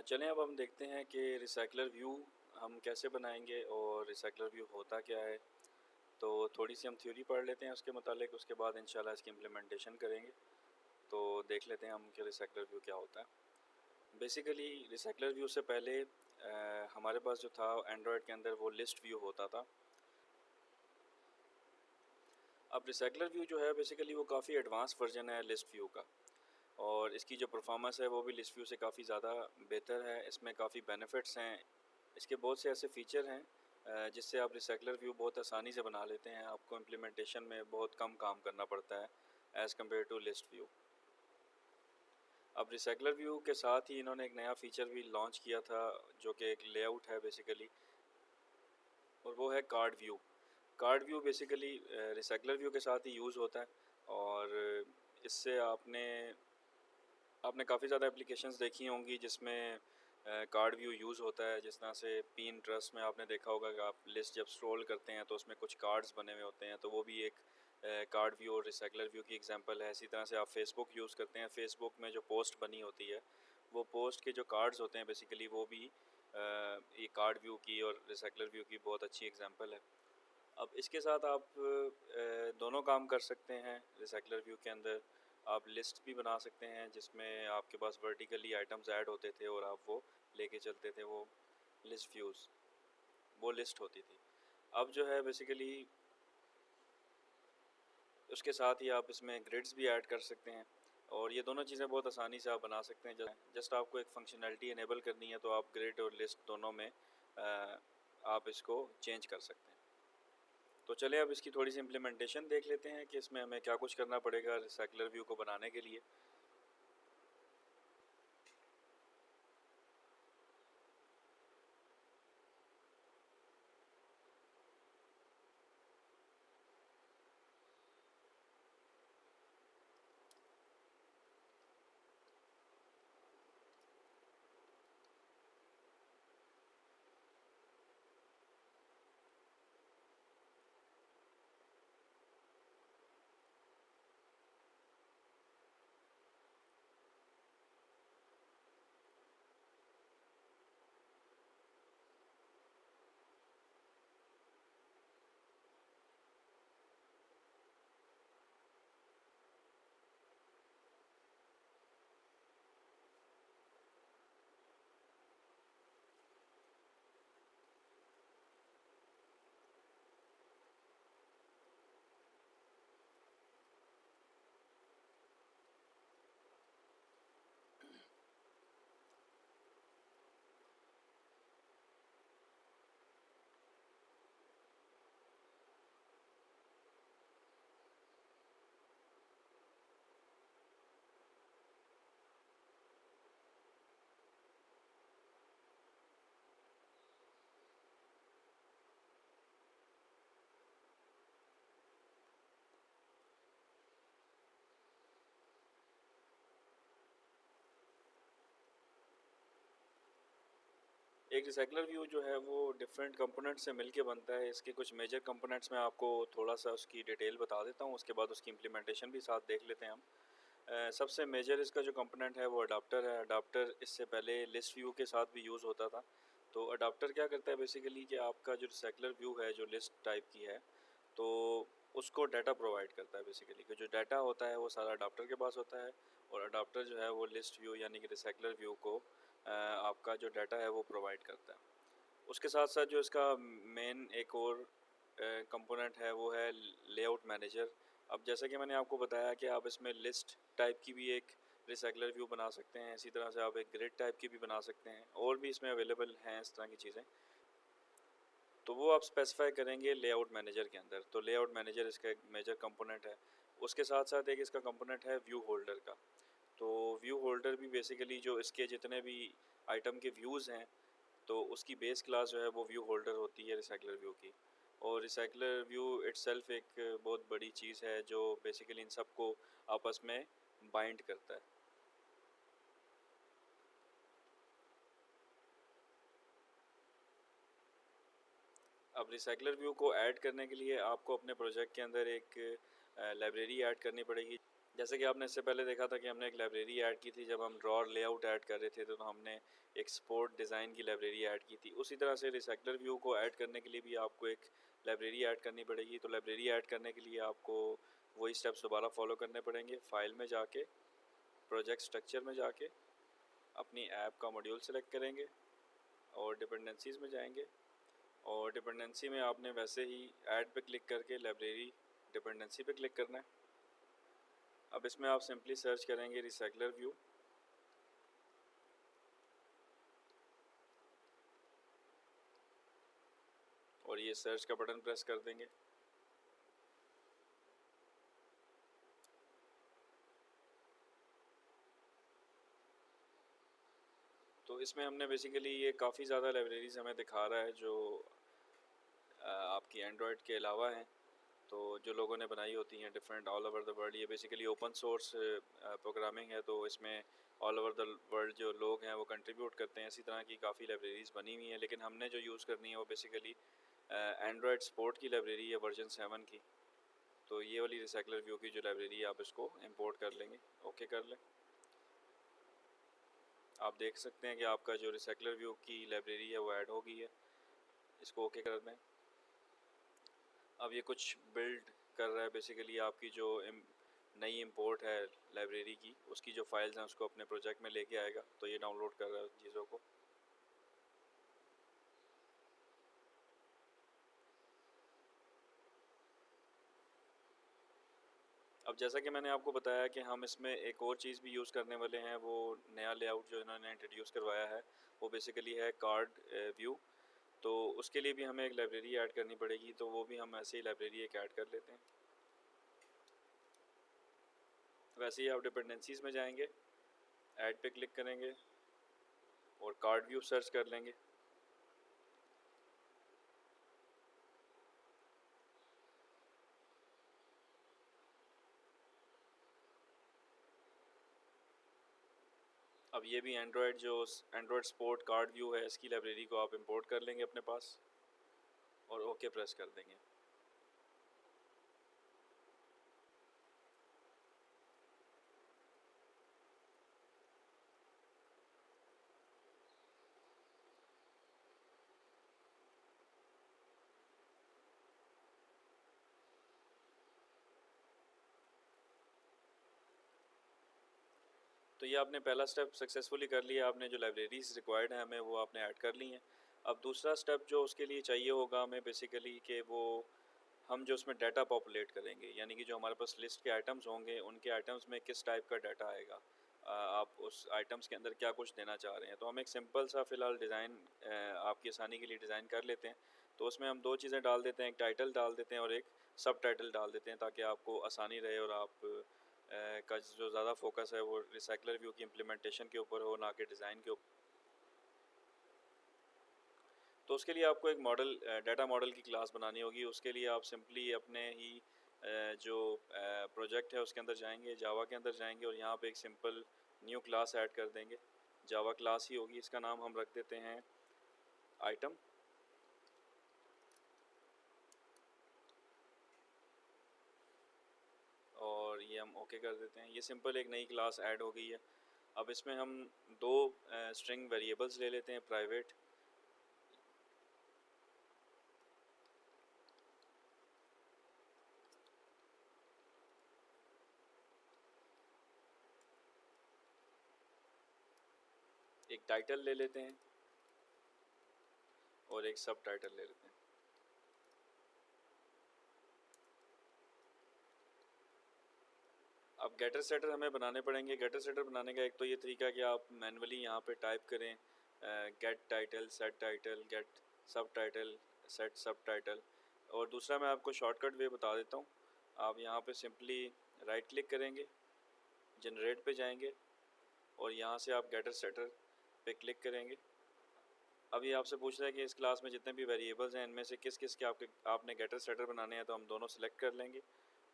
चलें अब हम देखते हैं कि रिसाइकलर व्यू हम कैसे बनाएंगे और रिसाइकलर व्यू होता क्या है। तो थोड़ी सी हम थ्योरी पढ़ लेते हैं उसके मुतालिक, उसके बाद इंशाल्लाह इसकी इम्प्लीमेंटेशन करेंगे। तो देख लेते हैं हम कि रिसाइकलर व्यू क्या होता है। बेसिकली रिसाइकलर व्यू से पहले हमारे पास जो था एंड्रॉयड के अंदर वो लिस्ट व्यू होता था। अब रिसाइकलर व्यू जो है बेसिकली वो काफ़ी एडवांस वर्जन है लिस्ट व्यू का, और इसकी जो परफॉर्मेंस है वो भी लिस्ट व्यू से काफ़ी ज़्यादा बेहतर है। इसमें काफ़ी बेनिफिट्स हैं, इसके बहुत से ऐसे फ़ीचर हैं जिससे आप रिसाइकलर व्यू बहुत आसानी से बना लेते हैं। आपको इम्प्लीमेंटेशन में बहुत कम काम करना पड़ता है as compare to list view. अब रिसाइकलर व्यू के साथ ही इन्होंने एक नया फ़ीचर भी लॉन्च किया था जो कि एक लेआउट है बेसिकली, और वो है card view. Card view basically recycler view के साथ ही यूज़ होता है, और इससे आपने आपने काफ़ी ज़्यादा एप्लीकेशंस देखी होंगी जिसमें कार्ड व्यू यूज़ होता है। जिस तरह से पिंटरेस्ट में आपने देखा होगा कि आप लिस्ट जब स्क्रॉल करते हैं तो उसमें कुछ कार्ड्स बने हुए होते हैं, तो वो भी एक कार्ड व्यू और रिसाइकलर व्यू की एग्जांपल है। इसी तरह से आप फेसबुक यूज़ करते हैं, फेसबुक में जो पोस्ट बनी होती है वो पोस्ट के जो कार्ड्स होते हैं बेसिकली वो भी ये कार्ड व्यू की और रिसाइकलर व्यू की बहुत अच्छी एग्जांपल है। अब इसके साथ आप दोनों काम कर सकते हैं। रिसाइकलर व्यू के अंदर आप लिस्ट भी बना सकते हैं जिसमें आपके पास वर्टिकली आइटम्स ऐड होते थे और आप वो लेके चलते थे, वो लिस्ट व्यूज़, वो लिस्ट होती थी। अब जो है बेसिकली उसके साथ ही आप इसमें ग्रिड्स भी ऐड कर सकते हैं, और ये दोनों चीज़ें बहुत आसानी से आप बना सकते हैं। जस्ट आपको एक फंक्शनैलिटी इनेबल करनी है तो आप ग्रिड और लिस्ट दोनों में आप इसको चेंज कर सकते हैं। तो चलिए अब इसकी थोड़ी सी इम्प्लीमेंटेशन देख लेते हैं कि इसमें हमें क्या कुछ करना पड़ेगा रिसाइकलर व्यू को बनाने के लिए। एक रिसाइकलर व्यू जो है वो डिफरेंट कंपोनेंट से मिलके बनता है। इसके कुछ मेजर कंपोनेंट्स में आपको थोड़ा सा उसकी डिटेल बता देता हूँ, उसके बाद उसकी इम्प्लीमेंटेशन भी साथ देख लेते हैं हम। सबसे मेजर इसका जो कंपोनेंट है वो अडाप्टर है। अडाप्टर इससे पहले लिस्ट व्यू के साथ भी यूज़ होता था। तो अडाप्टर क्या करता है बेसिकली कि आपका जो रिसाइकलर व्यू है जो लिस्ट टाइप की है, तो उसको डाटा प्रोवाइड करता है बेसिकली, कि जो डाटा होता है वो सारा अडाप्टर के पास होता है, और अडाप्टर जो है वो लिस्ट व्यू यानी कि रिसाइकलर व्यू को आपका जो डाटा है वो प्रोवाइड करता है। उसके साथ साथ जो इसका मेन एक और कंपोनेंट है वो है लेआउट मैनेजर। अब जैसा कि मैंने आपको बताया कि आप इसमें लिस्ट टाइप की भी एक रिसाइकलर व्यू बना सकते हैं, इसी तरह से आप एक ग्रिड टाइप की भी बना सकते हैं, और भी इसमें अवेलेबल हैं इस तरह की चीज़ें। तो वो आप स्पेसिफाई करेंगे लेआउट मैनेजर के अंदर। तो लेआउट मैनेजर इसका एक मेजर कंपोनेंट है। उसके साथ साथ एक इसका कंपोनेंट है व्यू होल्डर का। तो व्यू होल्डर भी बेसिकली जो इसके जितने भी आइटम के व्यूज़ हैं, तो उसकी बेस क्लास जो है वो व्यू होल्डर होती है रिसाइकलर व्यू की। और रिसाइकलर व्यू इट्सल्फ एक बहुत बड़ी चीज़ है जो बेसिकली इन सबको आपस में बाइंड करता है। अब रिसाइकलर व्यू को ऐड करने के लिए आपको अपने प्रोजेक्ट के अंदर एक लाइब्रेरी ऐड करनी पड़ेगी। जैसे कि आपने इससे पहले देखा था कि हमने एक लाइब्रेरी ऐड की थी जब हम ड्रॉर लेआउट ऐड कर रहे थे, तो हमने एक स्पोर्ट डिज़ाइन की लाइब्रेरी ऐड की थी। उसी तरह से रिसाइकलर व्यू को ऐड करने के लिए भी आपको एक लाइब्रेरी ऐड करनी पड़ेगी। तो लाइब्रेरी ऐड करने के लिए आपको वही स्टेप्स दोबारा फॉलो करने पड़ेंगे। फाइल में जाके, प्रोजेक्ट स्ट्रक्चर में जाके अपनी ऐप का मॉड्यूल सेलेक्ट करेंगे और डिपेंडेंसीज़ में जाएंगे, और डिपेंडेंसी में आपने वैसे ही ऐड पे क्लिक करके लाइब्रेरी डिपेंडेंसी पे क्लिक करना है। अब इसमें आप सिंपली सर्च करेंगे रिसाइकलर व्यू, और ये सर्च का बटन प्रेस कर देंगे। तो इसमें हमने बेसिकली ये काफ़ी ज़्यादा लाइब्रेरीज़ हमें दिखा रहा है जो आपकी एंड्रॉयड के अलावा हैं, तो जो लोगों ने बनाई होती हैं different all over the world. ये बेसिकली ओपन सोर्स प्रोग्रामिंग है, तो इसमें ऑल ओवर द वर्ल्ड जो लोग हैं वो कंट्रीब्यूट करते हैं। इसी तरह की काफ़ी लाइब्रेरीज़ बनी हुई हैं, लेकिन हमने जो यूज़ करनी है वो बेसिकली एंड्रॉयड स्पोर्ट की लाइब्रेरी है वर्जन 7 की। तो ये वाली रिसाइकलर व्यू की जो लाइब्रेरी है आप इसको इंपोर्ट कर लेंगे, ओके कर लें। आप देख सकते हैं कि आपका जो रिसाइकलर व्यू की लाइब्रेरी है वो ऐड हो गई है। इसको ओके कर दें। अब ये कुछ बिल्ड कर रहा है, बेसिकली आपकी जो नई इंपोर्ट है लाइब्रेरी की, उसकी जो फाइल्स हैं उसको अपने प्रोजेक्ट में लेके आएगा। तो ये डाउनलोड कर रहा है उन चीज़ों को। अब जैसा कि मैंने आपको बताया कि हम इसमें एक और चीज़ भी यूज़ करने वाले हैं, वो नया लेआउट जो इन्होंने इंट्रोड्यूस करवाया है वो बेसिकली है कार्ड व्यू। तो उसके लिए भी हमें एक लाइब्रेरी ऐड करनी पड़ेगी, तो वो भी हम ऐसे ही लाइब्रेरी एक ऐड कर लेते हैं। वैसे ही आप डिपेंडेंसीज़ में जाएंगे, ऐड पे क्लिक करेंगे और कार्ड व्यू सर्च कर लेंगे। अब ये भी एंड्रॉयड जो एंड्रॉयड स्पोर्ट कार्ड व्यू है, इसकी लाइब्रेरी को आप इंपोर्ट कर लेंगे अपने पास और ओके प्रेस कर देंगे। तो ये आपने पहला स्टेप सक्सेसफुली कर लिया, आपने जो लाइब्रेरीज रिक्वायर्ड हैं हमें वो आपने ऐड कर ली हैं। अब दूसरा स्टेप जो उसके लिए चाहिए होगा हमें बेसिकली कि वो हम जो उसमें डाटा पॉपुलेट करेंगे, यानी कि जो हमारे पास लिस्ट के आइटम्स होंगे उनके आइटम्स में किस टाइप का डाटा आएगा, आप उस आइटम्स के अंदर क्या कुछ देना चाह रहे हैं। तो हम एक सिंपल सा फ़िलहाल डिज़ाइन आपकी आसानी के लिए डिज़ाइन कर लेते हैं। तो उसमें हम दो चीज़ें डाल देते हैं, एक टाइटल डाल देते हैं और एक सब टाइटल डाल देते हैं, ताकि आपको आसानी रहे और आप का जो ज़्यादा फोकस है वो रिसाइकलर व्यू की इम्प्लीमेंटेशन के ऊपर हो, ना कि डिज़ाइन के ऊपर। तो उसके लिए आपको एक मॉडल डाटा मॉडल की क्लास बनानी होगी। उसके लिए आप सिंपली अपने ही जो प्रोजेक्ट है उसके अंदर जाएंगे, जावा के अंदर जाएंगे और यहाँ पे एक सिंपल न्यू क्लास ऐड कर देंगे। जावा क्लास ही होगी, इसका नाम हम रख देते हैं आइटम, और ये हम ओके कर देते हैं। ये सिंपल एक नई क्लास ऐड हो गई है। अब इसमें हम दो स्ट्रिंग वेरिएबल्स ले लेते हैं प्राइवेट। एक टाइटल ले लेते हैं और एक सब टाइटल ले लेते हैं। अब गेटर सेटर हमें बनाने पड़ेंगे। गेटर सेटर बनाने का एक तो ये तरीका है कि आप मैनुअली यहाँ पे टाइप करें get title, set title, get subtitle, set subtitle. और दूसरा मैं आपको शॉर्टकट वे बता देता हूँ। आप यहाँ पे सिंपली राइट क्लिक करेंगे, जनरेट पे जाएंगे और यहाँ से आप गेटर सेटर पे क्लिक करेंगे। अब ये आपसे पूछ रहा है कि इस क्लास में जितने भी वेरिएबल्स हैं इनमें से किस के आपने गेटर सेटर बनाने हैं, तो हम दोनों सेलेक्ट कर लेंगे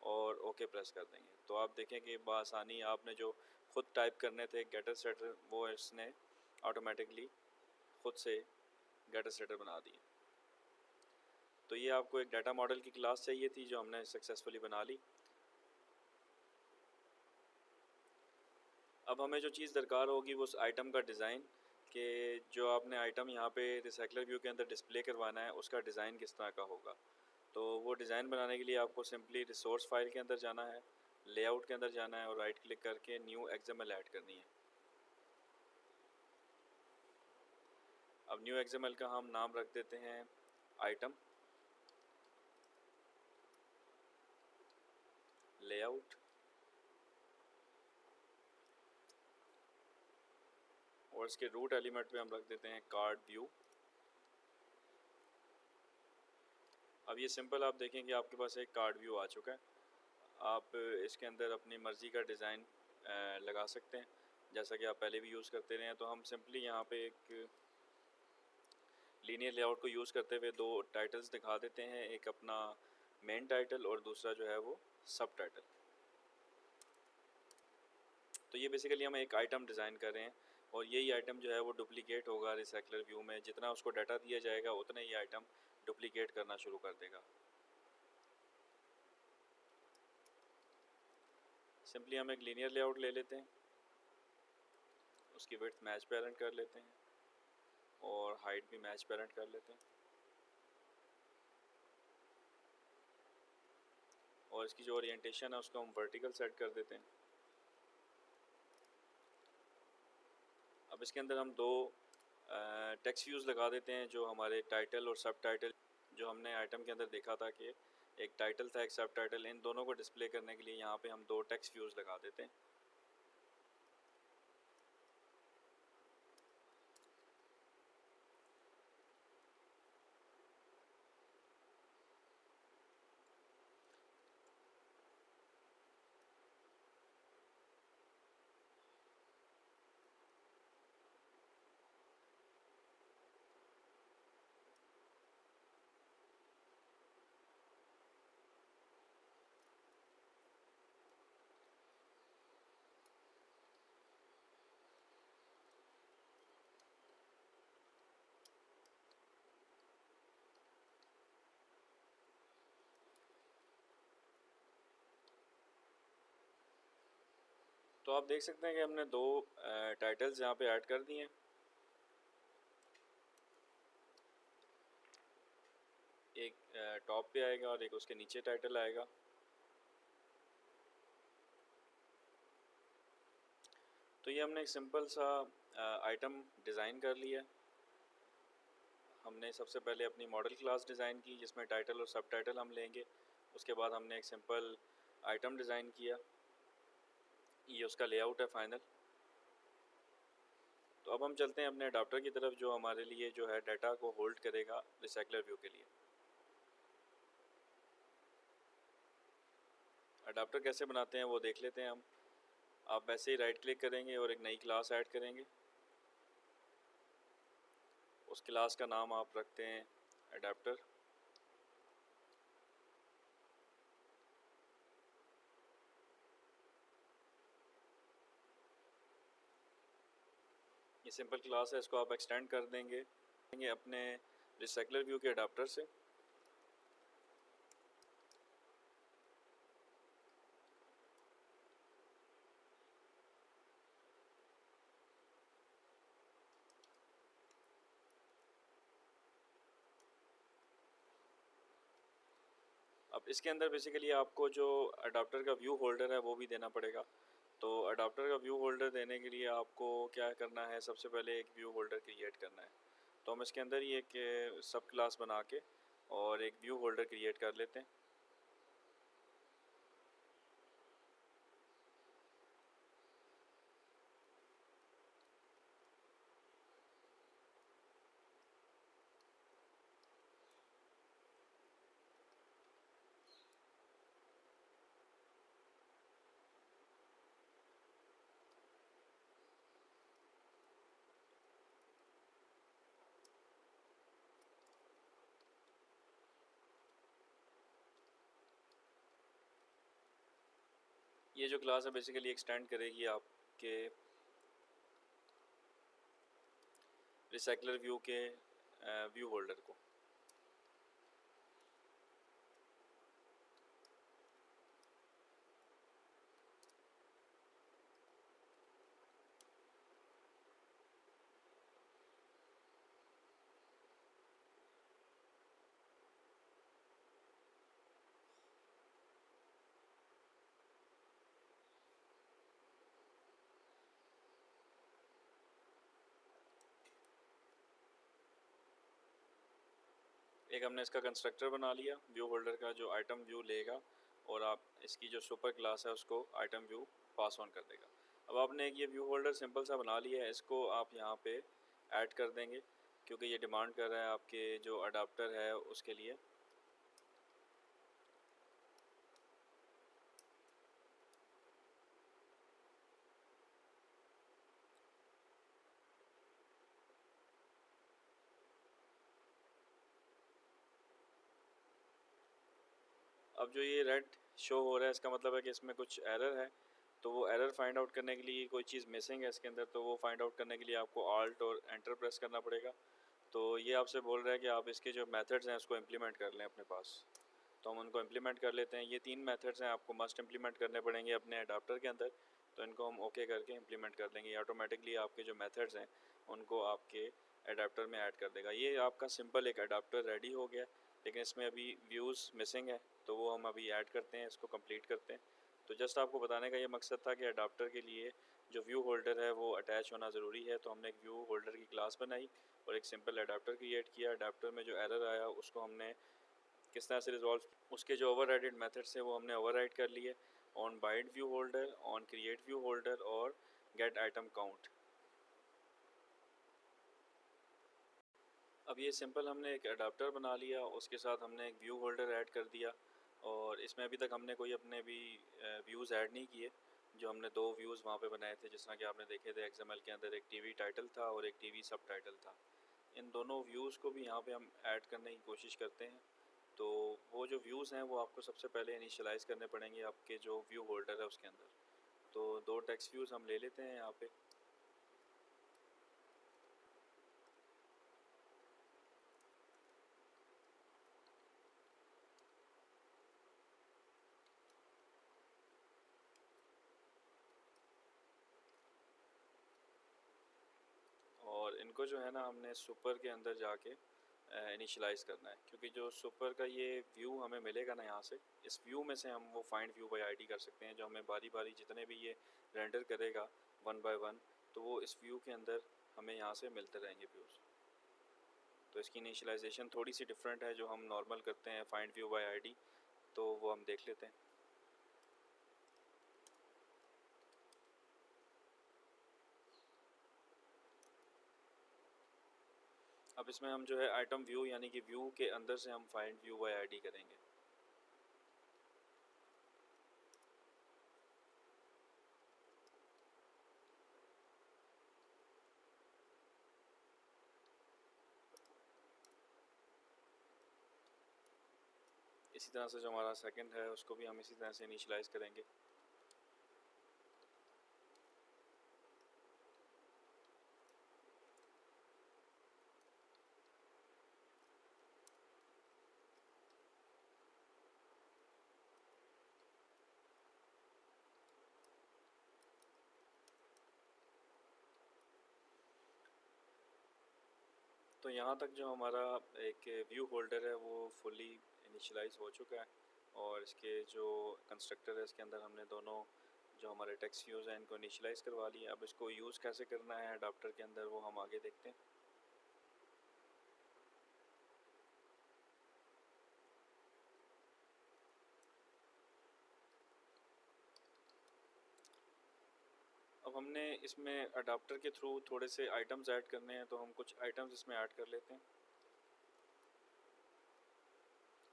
और ओके प्रेस कर देंगे। तो आप देखें कि बआसानी आपने जो ख़ुद टाइप करने थे गेटर सेटर, वो इसने ऑटोमेटिकली ख़ुद से गेटर सेटर बना दिए। तो ये आपको एक डाटा मॉडल की क्लास चाहिए थी जो हमने सक्सेसफुली बना ली। अब हमें जो चीज़ दरकार होगी वो उस आइटम का डिज़ाइन, कि जो आपने आइटम यहाँ पे रिसाइकलर व्यू के अंदर डिस्प्ले करवाना है उसका डिज़ाइन किस तरह का होगा। तो वो डिज़ाइन बनाने के लिए आपको सिंपली रिसोर्स फाइल के अंदर जाना है, लेआउट के अंदर जाना है और राइट क्लिक करके न्यू एक्सएमएल ऐड करनी है। अब न्यू एक्सएमएल का हम नाम रख देते हैं आइटम लेआउट, और इसके रूट एलिमेंट पे हम रख देते हैं कार्ड व्यू। अब ये सिंपल आप देखें कि आपके पास एक कार्ड व्यू आ चुका है। आप इसके अंदर अपनी मर्ज़ी का डिज़ाइन लगा सकते हैं जैसा कि आप पहले भी यूज़ करते रहे हैं। तो हम सिंपली यहाँ पे एक लीनियर लेआउट को यूज़ करते हुए दो टाइटल्स दिखा देते हैं, एक अपना मेन टाइटल और दूसरा जो है वो सब टाइटल। तो ये बेसिकली हम एक आइटम डिज़ाइन कर रहे हैं और यही आइटम जो है वो डुप्लीकेट होगा रिसाइकलर व्यू में। जितना उसको डाटा दिया जाएगा उतना ही आइटम डुप्लीकेट करना शुरू कर देगा। सिंपली हम एक लीनियर लेआउट ले लेते हैं, उसकी विड्थ मैच पेरेंट कर लेते हैं और हाइट भी मैच पेरेंट कर लेते हैं और इसकी जो ओरिएंटेशन है उसको हम वर्टिकल सेट कर देते हैं। अब इसके अंदर हम दो टेक्स्ट व्यूज़ लगा देते हैं, जो हमारे टाइटल और सब टाइटल, जो हमने आइटम के अंदर देखा था कि एक टाइटल था एक सब टाइटल, इन दोनों को डिस्प्ले करने के लिए यहाँ पे हम दो टेक्स्ट व्यूज़ लगा देते हैं। तो आप देख सकते हैं कि हमने दो टाइटल्स यहाँ पे ऐड कर दिए हैं। एक टॉप पे आएगा और एक उसके नीचे टाइटल आएगा। तो ये हमने एक सिंपल सा आइटम डिज़ाइन कर लिया। हमने सबसे पहले अपनी मॉडल क्लास डिज़ाइन की जिसमें टाइटल और सब टाइटल हम लेंगे। उसके बाद हमने एक सिंपल आइटम डिज़ाइन किया, ये उसका लेआउट है फाइनल। तो अब हम चलते हैं अपने अडाप्टर की तरफ जो हमारे लिए जो है डाटा को होल्ड करेगा रिसाइकलर व्यू के लिए। अडाप्टर कैसे बनाते हैं वो देख लेते हैं हम। आप वैसे ही राइट क्लिक करेंगे और एक नई क्लास ऐड करेंगे। उस क्लास का नाम आप रखते हैं अडाप्टर। ये सिंपल क्लास है, इसको आप एक्सटेंड कर देंगे अपने रिसाइकलर व्यू के अडाप्टर से। अब इसके अंदर बेसिकली आपको जो अडाप्टर का व्यू होल्डर है वो भी देना पड़ेगा। तो अडाप्टर का व्यू होल्डर देने के लिए आपको क्या करना है, सबसे पहले एक व्यू होल्डर क्रिएट करना है। तो हम इसके अंदर ही एक सब क्लास बना के और एक व्यू होल्डर क्रिएट कर लेते हैं। ये जो क्लास है बेसिकली एक्सटेंड करेगी आपके रिसाइकलर व्यू के व्यू होल्डर को। एक हमने इसका कंस्ट्रक्टर बना लिया व्यू होल्डर का, जो आइटम व्यू लेगा और आप इसकी जो सुपर क्लास है उसको आइटम व्यू पास ऑन कर देगा। अब आपने एक ये व्यू होल्डर सिंपल सा बना लिया है, इसको आप यहाँ पे ऐड कर देंगे क्योंकि ये डिमांड कर रहा है आपके जो अडाप्टर है उसके लिए। अब जो ये रेड शो हो रहा है इसका मतलब है कि इसमें कुछ एरर है, तो वो एरर फाइंड आउट करने के लिए कोई चीज़ मिसिंग है इसके अंदर, तो वो फाइंड आउट करने के लिए आपको आल्ट और एंटर प्रेस करना पड़ेगा। तो ये आपसे बोल रहा है कि आप इसके जो मेथड्स हैं उसको इम्प्लीमेंट कर लें अपने पास, तो हम उनको इम्प्लीमेंट कर लेते हैं। ये 3 मेथड्स हैं, आपको मस्ट इम्प्लीमेंट करने पड़ेंगे अपने अडाप्टर के अंदर, तो इनको हम ओके करके इम्प्लीमेंट कर देंगे। ऑटोमेटिकली आपके जो मेथड्स हैं उनको आपके अडाप्टर में ऐड कर देगा। ये आपका सिंपल एक अडाप्टर रेडी हो गया, लेकिन इसमें अभी व्यूज़ मिसिंग है, तो वो हम अभी ऐड करते हैं, इसको कंप्लीट करते हैं। तो जस्ट आपको बताने का ये मकसद था कि अडाप्टर के लिए जो व्यू होल्डर है वो अटैच होना ज़रूरी है, तो हमने एक व्यू होल्डर की क्लास बनाई और एक सिंपल अडाप्टर क्रिएट किया। अडाप्टर में जो एरर आया उसको हमने किस तरह से रिजॉल्व, उसके जो ओवरराइडेड मेथड्स हैं वो हमने ओवरराइड कर लिए, on bind view holder, on create view holder और गेट आइटम काउंट। अब ये सिंपल हमने एक अडाप्टर बना लिया, उसके साथ हमने एक व्यू होल्डर ऐड कर दिया और इसमें अभी तक हमने कोई अपने भी व्यूज़ ऐड नहीं किए। जो हमने 2 व्यूज़ वहाँ पे बनाए थे जिस तरह कि आपने देखे थे एक्सएमएल के अंदर, एक टीवी टाइटल था और एक टीवी सब टाइटल था। इन दोनों व्यूज़ को भी यहाँ पे हम ऐड करने की कोशिश करते हैं। तो वो जो व्यूज़ हैं वो आपको सबसे पहले इनिशियलाइज़ करने पड़ेंगे आपके जो व्यू होल्डर है उसके अंदर। तो 2 टेक्स्ट व्यूज़ हम ले लेते हैं यहाँ पे। और इनको जो है ना हमने सुपर के अंदर जाके इनिशियलाइज़ करना है, क्योंकि जो सुपर का ये व्यू हमें मिलेगा ना, यहाँ से इस व्यू में से हम वो फाइंड व्यू बाय आईडी कर सकते हैं, जो हमें बारी बारी जितने भी ये रेंडर करेगा वन बाय वन, तो वो इस व्यू के अंदर हमें यहाँ से मिलते रहेंगे व्यूज़। तो इसकी इनिशियलाइजेशन थोड़ी सी डिफरेंट है जो हम नॉर्मल करते हैं फाइंड व्यू बाय आईडी, तो वो हम देख लेते हैं। अब इसमें हम जो है आइटम व्यू यानी कि व्यू के अंदर से हम फाइंड व्यू बाय आईडी करेंगे। इसी तरह से जो हमारा सेकंड है उसको भी हम इसी तरह से इनिशियलाइज़ करेंगे। तो यहाँ तक जो हमारा एक व्यू होल्डर है वो फुली इनिशियलाइज हो चुका है, और इसके जो कंस्ट्रक्टर है इसके अंदर हमने दोनों जो हमारे टेक्स्ट व्यूज़ हैं इनको इनिशियलाइज करवा लिया। अब इसको यूज़ कैसे करना है अडाप्टर के अंदर वो हम आगे देखते हैं। अब हमने इसमें अडाप्टर के थ्रू थोड़े से आइटम्स ऐड करने हैं, तो हम कुछ आइटम्स इसमें ऐड कर लेते हैं।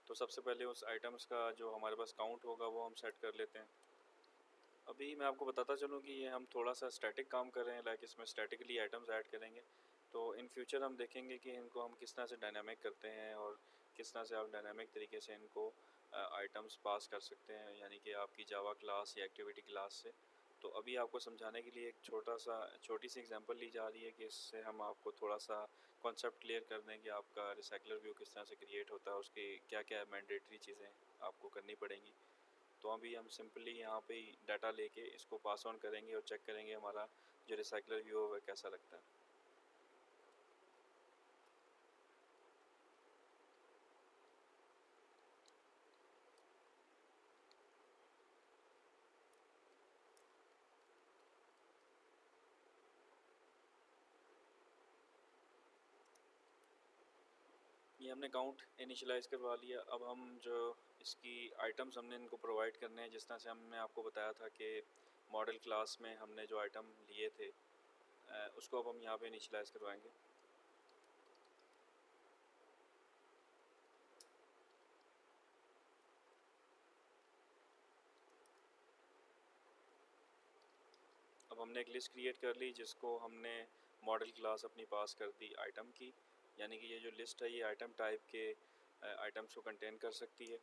तो सबसे पहले उस आइटम्स का जो हमारे पास काउंट होगा वो हम सेट कर लेते हैं। अभी मैं आपको बताता चलूँ कि ये हम थोड़ा सा स्टैटिक काम कर रहे हैं, लाइक इसमें स्टैटिकली आइटम्स ऐड करेंगे। तो इन फ्यूचर हम देखेंगे कि इनको हम किस तरह से डायनामिक करते हैं और किस तरह से आप डायनामिक तरीके से इनको आइटम्स पास कर सकते हैं, यानी कि आपकी जावा क्लास या एक्टिविटी क्लास से। तो अभी आपको समझाने के लिए एक छोटी सी एग्जांपल ली जा रही है कि इससे हम आपको थोड़ा सा कॉन्सेप्ट क्लियर कर दें कि आपका रिसाइकलर व्यू किस तरह से क्रिएट होता है, उसकी क्या क्या मैंडेटरी चीज़ें आपको करनी पड़ेंगी। तो अभी हम सिंपली यहाँ पे ही डाटा लेके इसको पास ऑन करेंगे और चेक करेंगे हमारा जो रिसाइकलर व्यू है वह कैसा लगता है। ये हमने काउंट इनिशियलाइज़ करवा लिया। अब हम जो इसकी आइटम्स हमने इनको प्रोवाइड करने हैं, जिस तरह से हमने आपको बताया था कि मॉडल क्लास में हमने जो आइटम लिए थे उसको अब हम यहाँ पे इनिशियलाइज़ करवाएंगे। अब हमने एक लिस्ट क्रिएट कर ली जिसको हमने मॉडल क्लास अपनी पास कर दी आइटम की, यानी कि ये जो लिस्ट है ये आइटम टाइप के आइटम्स को कंटेन कर सकती है।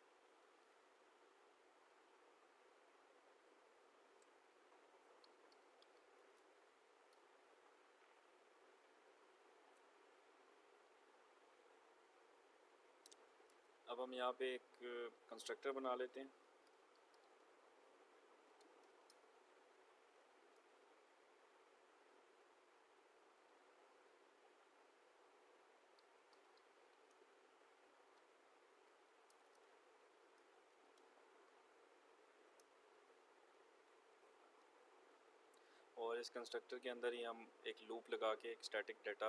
अब हम यहाँ पे एक कंस्ट्रक्टर बना लेते हैं। और इस कंस्ट्रक्टर के अंदर ही हम एक लूप लगा के एक स्टैटिक डाटा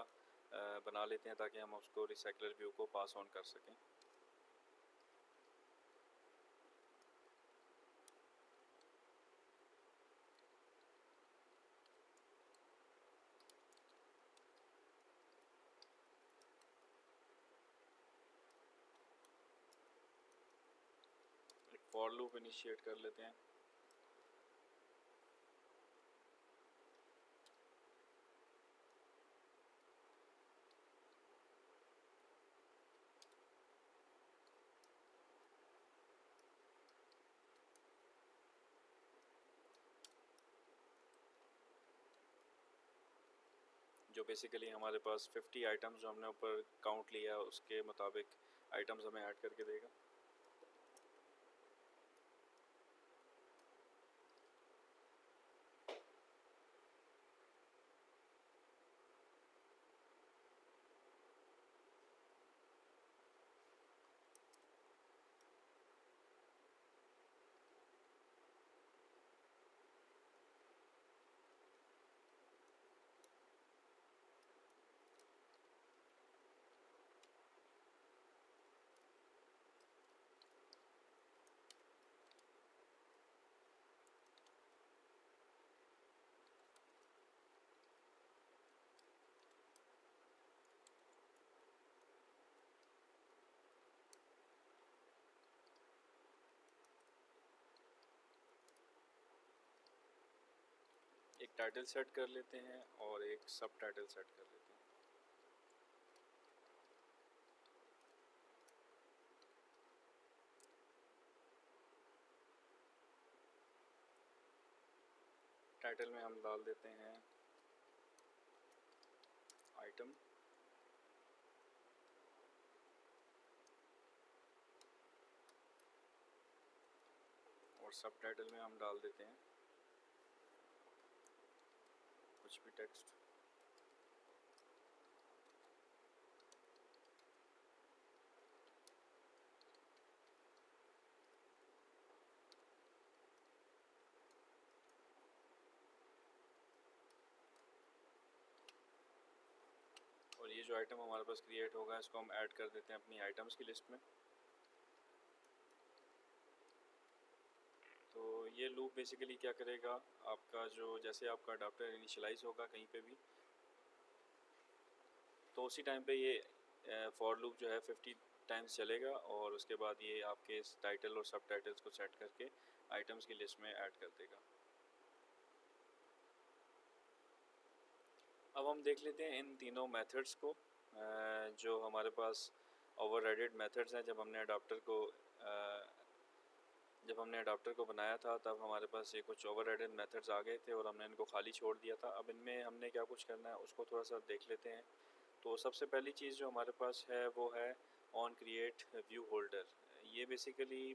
बना लेते हैं ताकि हम उसको रिसाइकलर व्यू को पास ऑन कर सकें। एक फॉर लूप इनिशिएट कर लेते हैं। जो बेसिकली हमारे पास 50 आइटम्स जो हमने ऊपर काउंट लिया है उसके मुताबिक आइटम्स हमें ऐड करके देगा। एक टाइटल सेट कर लेते हैं और एक सब टाइटल सेट कर लेते हैं। टाइटल में हम डाल देते हैं आइटम, और सब टाइटल में हम डाल देते हैं कुछ भी टेक्स्ट। और ये जो आइटम हमारे पास क्रिएट होगा इसको हम ऐड कर देते हैं अपनी आइटम्स की लिस्ट में। तो ये लूप बेसिकली क्या करेगा, आपका जो जैसे आपका अडाप्टर इनिशियलाइज होगा कहीं पे भी, तो उसी टाइम पे ये फॉर लूप जो है 50 टाइम्स चलेगा और उसके बाद ये आपके इस टाइटल और सब टाइटल्स को सेट करके आइटम्स की लिस्ट में ऐड कर देगा। अब हम देख लेते हैं इन तीनों मेथड्स को जो हमारे पास ओवरराइडेड मेथड्स हैं जब हमने अडाप्टर को जब हमने अडाप्टर को बनाया था तब हमारे पास ये कुछ ओवरराइडन मेथड्स आ गए थे और हमने इनको खाली छोड़ दिया था। अब इनमें हमने क्या कुछ करना है उसको थोड़ा सा देख लेते हैं। तो सबसे पहली चीज़ जो हमारे पास है वो है ऑन क्रिएट व्यू होल्डर। ये बेसिकली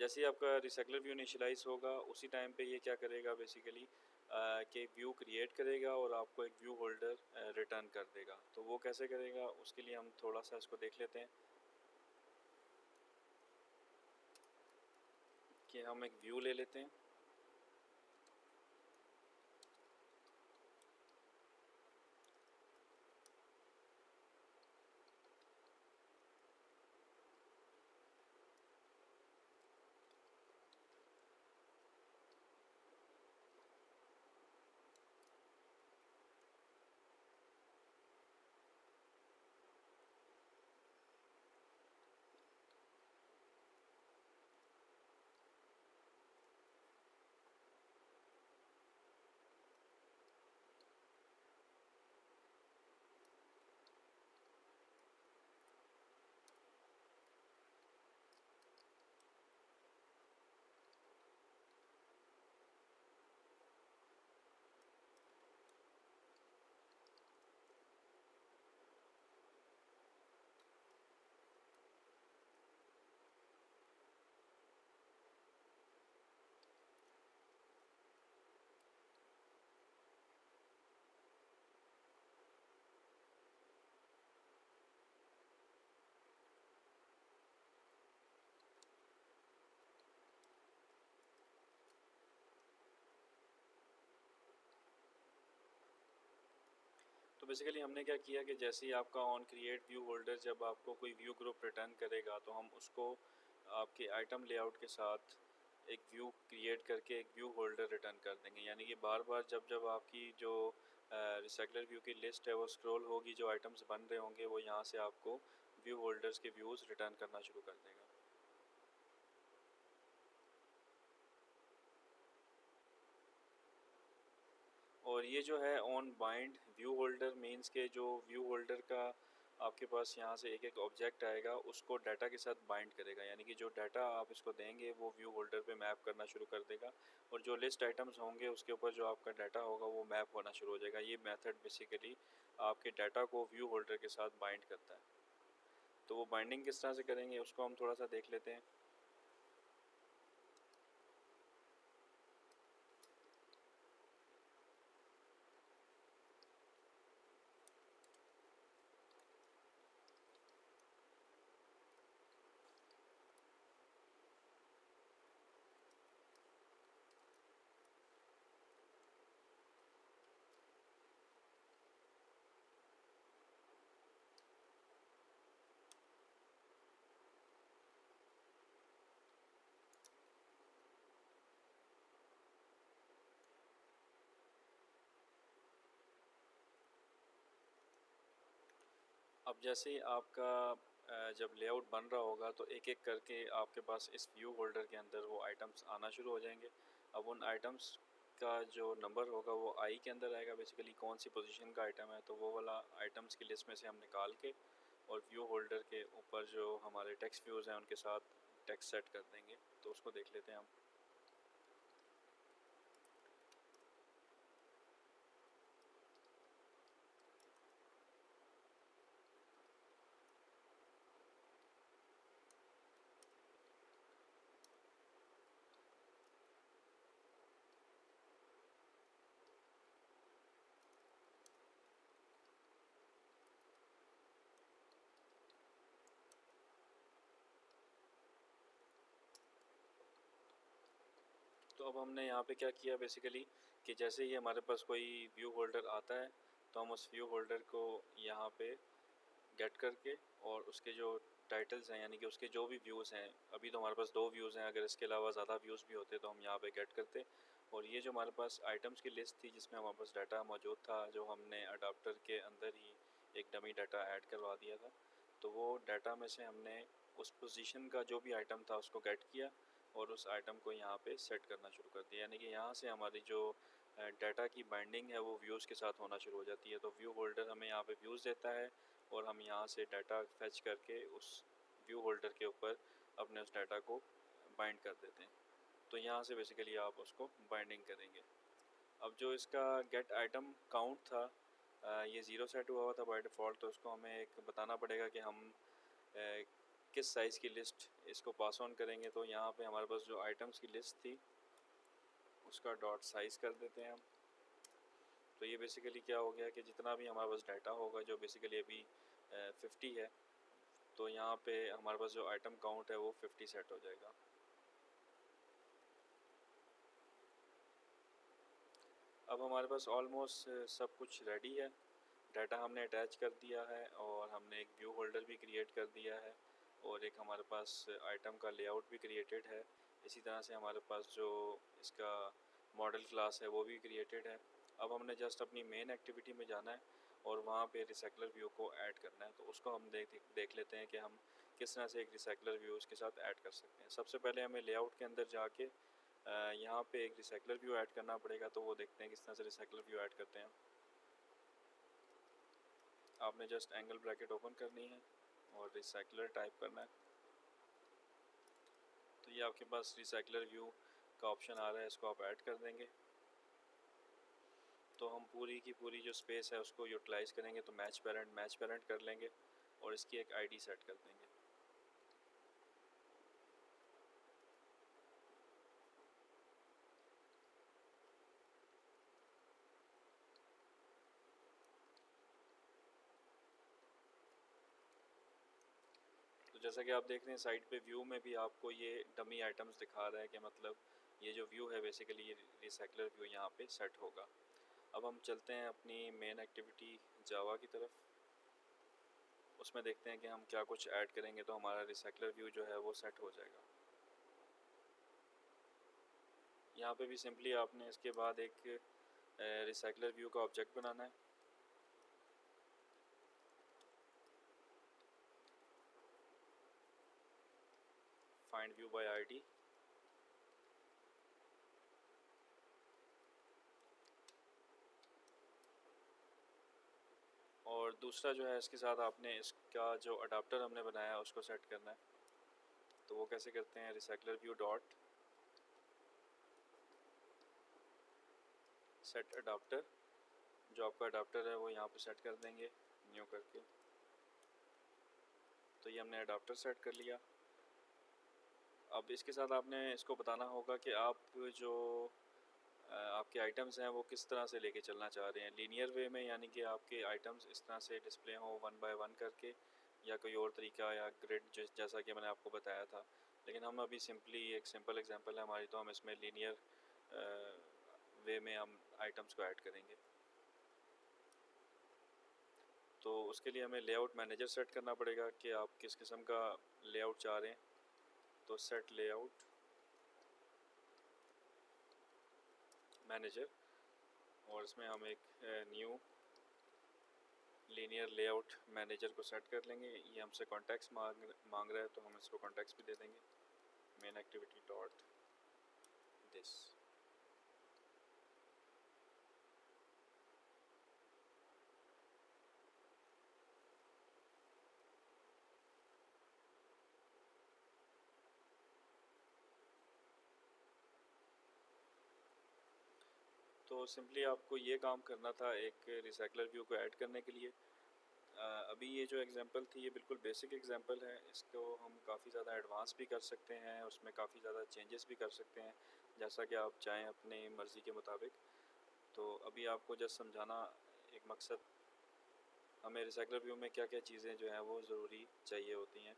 जैसे ही आपका रिसाइकलर व्यू इनिशियलाइज होगा उसी टाइम पे ये क्या करेगा बेसिकली कि व्यू क्रिएट करेगा और आपको एक व्यू होल्डर रिटर्न कर देगा। तो वो कैसे करेगा उसके लिए हम थोड़ा सा इसको देख लेते हैं कि हम एक व्यू ले लेते हैं। तो बेसिकली हमने क्या किया कि जैसे ही आपका ऑन क्रिएट व्यू होल्डर जब आपको कोई व्यू ग्रुप रिटर्न करेगा तो हम उसको आपके आइटम लेआउट के साथ एक व्यू क्रिएट करके एक व्यू होल्डर रिटर्न कर देंगे। यानी कि बार बार जब जब आपकी जो रिसाइकलर व्यू की लिस्ट है वो स्क्रॉल होगी, जो आइटम्स बन रहे होंगे वो यहाँ से आपको व्यू होल्डर्स के व्यूज़ रिटर्न करना शुरू कर देगा। और ये जो है on bind view holder means के जो व्यू होल्डर का आपके पास यहाँ से एक एक ऑब्जेक्ट आएगा उसको डाटा के साथ बाइंड करेगा। यानी कि जो डाटा आप इसको देंगे वो व्यू होल्डर पे मैप करना शुरू कर देगा और जो लिस्ट आइटम्स होंगे उसके ऊपर जो आपका डाटा होगा वो मैप होना शुरू हो जाएगा। ये मेथड बेसिकली आपके डाटा को व्यू होल्डर के साथ बाइंड करता है। तो वो बाइंडिंग किस तरह से करेंगे उसको हम थोड़ा सा देख लेते हैं। अब जैसे ही आपका जब लेआउट बन रहा होगा तो एक एक करके आपके पास इस व्यू होल्डर के अंदर वो आइटम्स आना शुरू हो जाएंगे। अब उन आइटम्स का जो नंबर होगा वो आई के अंदर आएगा। बेसिकली कौन सी पोजीशन का आइटम है तो वो वाला आइटम्स की लिस्ट में से हम निकाल के और व्यू होल्डर के ऊपर जो हमारे टेक्स्ट व्यूज़ हैं उनके साथ टेक्स्ट सेट कर देंगे। तो उसको देख लेते हैं हम। तो अब हमने यहाँ पे क्या किया बेसिकली कि जैसे ही हमारे पास कोई व्यू होल्डर आता है तो हम उस व्यू होल्डर को यहाँ पे गेट करके और उसके जो टाइटल्स हैं यानी कि उसके जो भी व्यूज़ हैं, अभी तो हमारे पास दो व्यूज़ हैं, अगर इसके अलावा ज़्यादा व्यूज़ भी होते तो हम यहाँ पे गेट करते। और ये जो हमारे पास आइटम्स की लिस्ट थी जिसमें हमारे पास डाटा मौजूद था जो हमने अडाप्टर के अंदर ही एक डमी डाटा ऐड करवा दिया था, तो वो डाटा में से हमने उस पोजीशन का जो भी आइटम था उसको गेट किया और उस आइटम को यहाँ पे सेट करना शुरू कर दिया। यानी कि यहाँ से हमारी जो डाटा की बाइंडिंग है वो व्यूज़ के साथ होना शुरू हो जाती है। तो व्यू होल्डर हमें यहाँ पे व्यूज़ देता है और हम यहाँ से डाटा फेच करके उस व्यू होल्डर के ऊपर अपने उस डाटा को बाइंड कर देते हैं। तो यहाँ से बेसिकली आप उसको बाइंडिंग करेंगे। अब जो इसका गेट आइटम काउंट था, ये ज़ीरो सेट हुआ हुआ था बाय डिफ़ॉल्ट, तो उसको हमें एक बताना पड़ेगा कि हम किस साइज़ की लिस्ट इसको पास ऑन करेंगे। तो यहाँ पे हमारे पास जो आइटम्स की लिस्ट थी उसका डॉट साइज़ कर देते हैं हम। तो ये बेसिकली क्या हो गया कि जितना भी हमारे पास डाटा होगा, जो बेसिकली अभी 50 है, तो यहाँ पे हमारे पास जो आइटम काउंट है वो 50 सेट हो जाएगा। अब हमारे पास ऑलमोस्ट सब कुछ रेडी है। डाटा हमने अटैच कर दिया है और हमने एक व्यू होल्डर भी क्रिएट कर दिया है और एक हमारे पास आइटम का लेआउट भी क्रिएटेड है। इसी तरह से हमारे पास जो इसका मॉडल क्लास है वो भी क्रिएटेड है। अब हमने जस्ट अपनी मेन एक्टिविटी में जाना है और वहाँ पे रिसाइकलर व्यू को ऐड करना है। तो उसको हम देख लेते हैं कि हम किस तरह से एक रिसाइकलर व्यू उसके साथ ऐड कर सकते हैं। सबसे पहले हमें लेआउट के अंदर जाके यहाँ पे एक रिसाइकलर व्यू ऐड करना पड़ेगा। तो वो देखते हैं किस तरह से रिसाइकलर व्यू ऐड करते हैं। आपने जस्ट एंगल ब्रैकेट ओपन करनी है और रिसाइकलर टाइप करना है। तो ये आपके पास रिसाइकलर व्यू का ऑप्शन आ रहा है, इसको आप ऐड कर देंगे। तो हम पूरी की पूरी जो स्पेस है उसको यूटिलाइज़ करेंगे। तो मैच पेरेंट कर लेंगे और इसकी एक आईडी सेट कर देंगे। तो जैसा कि आप देख रहे हैं साइड पे व्यू में भी आपको ये डमी आइटम्स दिखा रहा है कि मतलब ये जो व्यू है बेसिकली ये रिसाइकलर व्यू यहाँ पे सेट होगा। अब हम चलते हैं अपनी मेन एक्टिविटी जावा की तरफ। उसमें देखते हैं कि हम क्या कुछ ऐड करेंगे तो हमारा रिसाइकलर व्यू जो है वो सेट हो जाएगा। यहाँ पे भी सिंपली आपने इसके बाद एक रिसाइकलर व्यू का ऑब्जेक्ट बनाना है। Find view bye ID. और दूसरा जो है इसके साथ आपने इसका जो अडाप्टर हमने बनाया है उसको सेट करना है। तो वो कैसे करते हैं, recycler view dot set adapter. जो आपका अडाप्टर है वो यहाँ पे सेट कर देंगे न्यू करके। तो ये हमने अडाप्टर सेट कर लिया। अब इसके साथ आपने इसको बताना होगा कि आप जो आपके आइटम्स हैं वो किस तरह से लेके चलना चाह रहे हैं, लीनियर वे में, यानी कि आपके आइटम्स इस तरह से डिस्प्ले हों 1 बाय 1 करके, या कोई और तरीका, या ग्रिड जैसा कि मैंने आपको बताया था। लेकिन हम अभी सिंपली एक सिंपल एग्जांपल है हमारी, तो हम इसमें लीनियर वे में हम आइटम्स को ऐड करेंगे। तो उसके लिए हमें लेआउट मैनेजर सेट करना पड़ेगा कि आप किस किस्म का लेआउट चाह रहे हैं। तो सेट लेआउट मैनेजर, और इसमें हम एक न्यू लीनियर लेआउट मैनेजर को सेट कर लेंगे। ये हमसे कॉन्टेक्स्ट मांग रहा है तो हम इसको कॉन्टेक्स्ट भी दे देंगे, मेन एक्टिविटी डॉट दिस। तो सिंपली आपको ये काम करना था एक रिसाइकलर व्यू को ऐड करने के लिए। अभी ये जो एग्जांपल थी ये बिल्कुल बेसिक एग्जांपल है, इसको हम काफ़ी ज़्यादा एडवांस भी कर सकते हैं, उसमें काफ़ी ज़्यादा चेंजेस भी कर सकते हैं जैसा कि आप चाहें अपनी मर्ज़ी के मुताबिक। तो अभी आपको जस्ट समझाना एक मकसद, हमें रिसाइकलर व्यू में क्या क्या चीज़ें जो हैं वो ज़रूरी चाहिए होती हैं।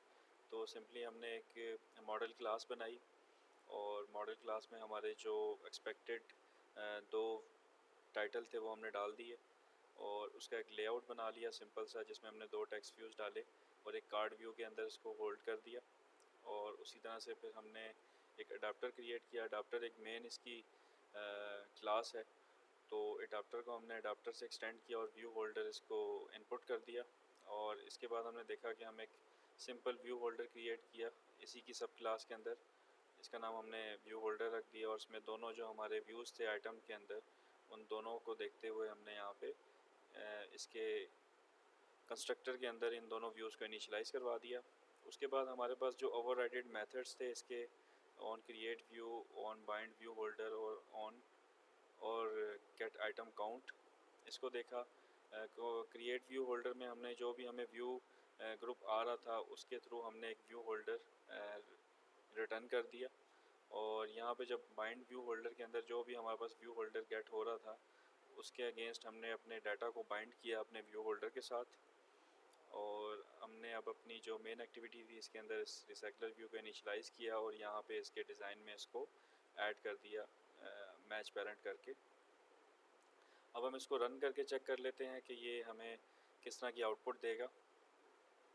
तो सिंपली हमने एक मॉडल क्लास बनाई और मॉडल क्लास में हमारे जो एक्सपेक्टेड दो टाइटल थे वो हमने डाल दिए और उसका एक लेआउट बना लिया सिंपल सा, जिसमें हमने दो टेक्स्ट व्यूज़ डाले और एक कार्ड व्यू के अंदर इसको होल्ड कर दिया। और उसी तरह से फिर हमने एक अडाप्टर क्रिएट किया। अडाप्टर एक मेन इसकी क्लास है, तो अडाप्टर को हमने अडाप्टर से एक्सटेंड किया और व्यू होल्डर इसको इनपुट कर दिया। और इसके बाद हमने देखा कि हम एक सिंपल व्यू होल्डर क्रिएट किया इसी की सब क्लास के अंदर। इसका नाम हमने व्यू होल्डर रख दिया और उसमें दोनों जो हमारे व्यूज़ थे आइटम के अंदर, उन दोनों को देखते हुए हमने यहाँ पे इसके कंस्ट्रक्टर के अंदर इन दोनों व्यूज़ को इनिशलाइज़ करवा दिया। उसके बाद हमारे पास जो ओवरराइडेड मेथड्स थे इसके on create view, on bind view holder और ऑन और गेट आइटम काउंट, इसको देखा। क्रिएट व्यू होल्डर में हमने जो भी हमें व्यू ग्रुप आ रहा था उसके थ्रू हमने एक व्यू होल्डर रिटर्न कर दिया। और यहाँ पे जब बाइंड व्यू होल्डर के अंदर जो भी हमारे पास व्यू होल्डर गेट हो रहा था उसके अगेंस्ट हमने अपने डाटा को बाइंड किया अपने व्यू होल्डर के साथ। और हमने अब अपनी जो मेन एक्टिविटी थी इसके अंदर इस रिसाइकलर व्यू को इनिशलाइज़ किया और यहाँ पे इसके डिज़ाइन में इसको ऐड कर दिया मैच पेरेंट करके। अब हम इसको रन करके चेक कर लेते हैं कि ये हमें किस तरह की आउटपुट देगा।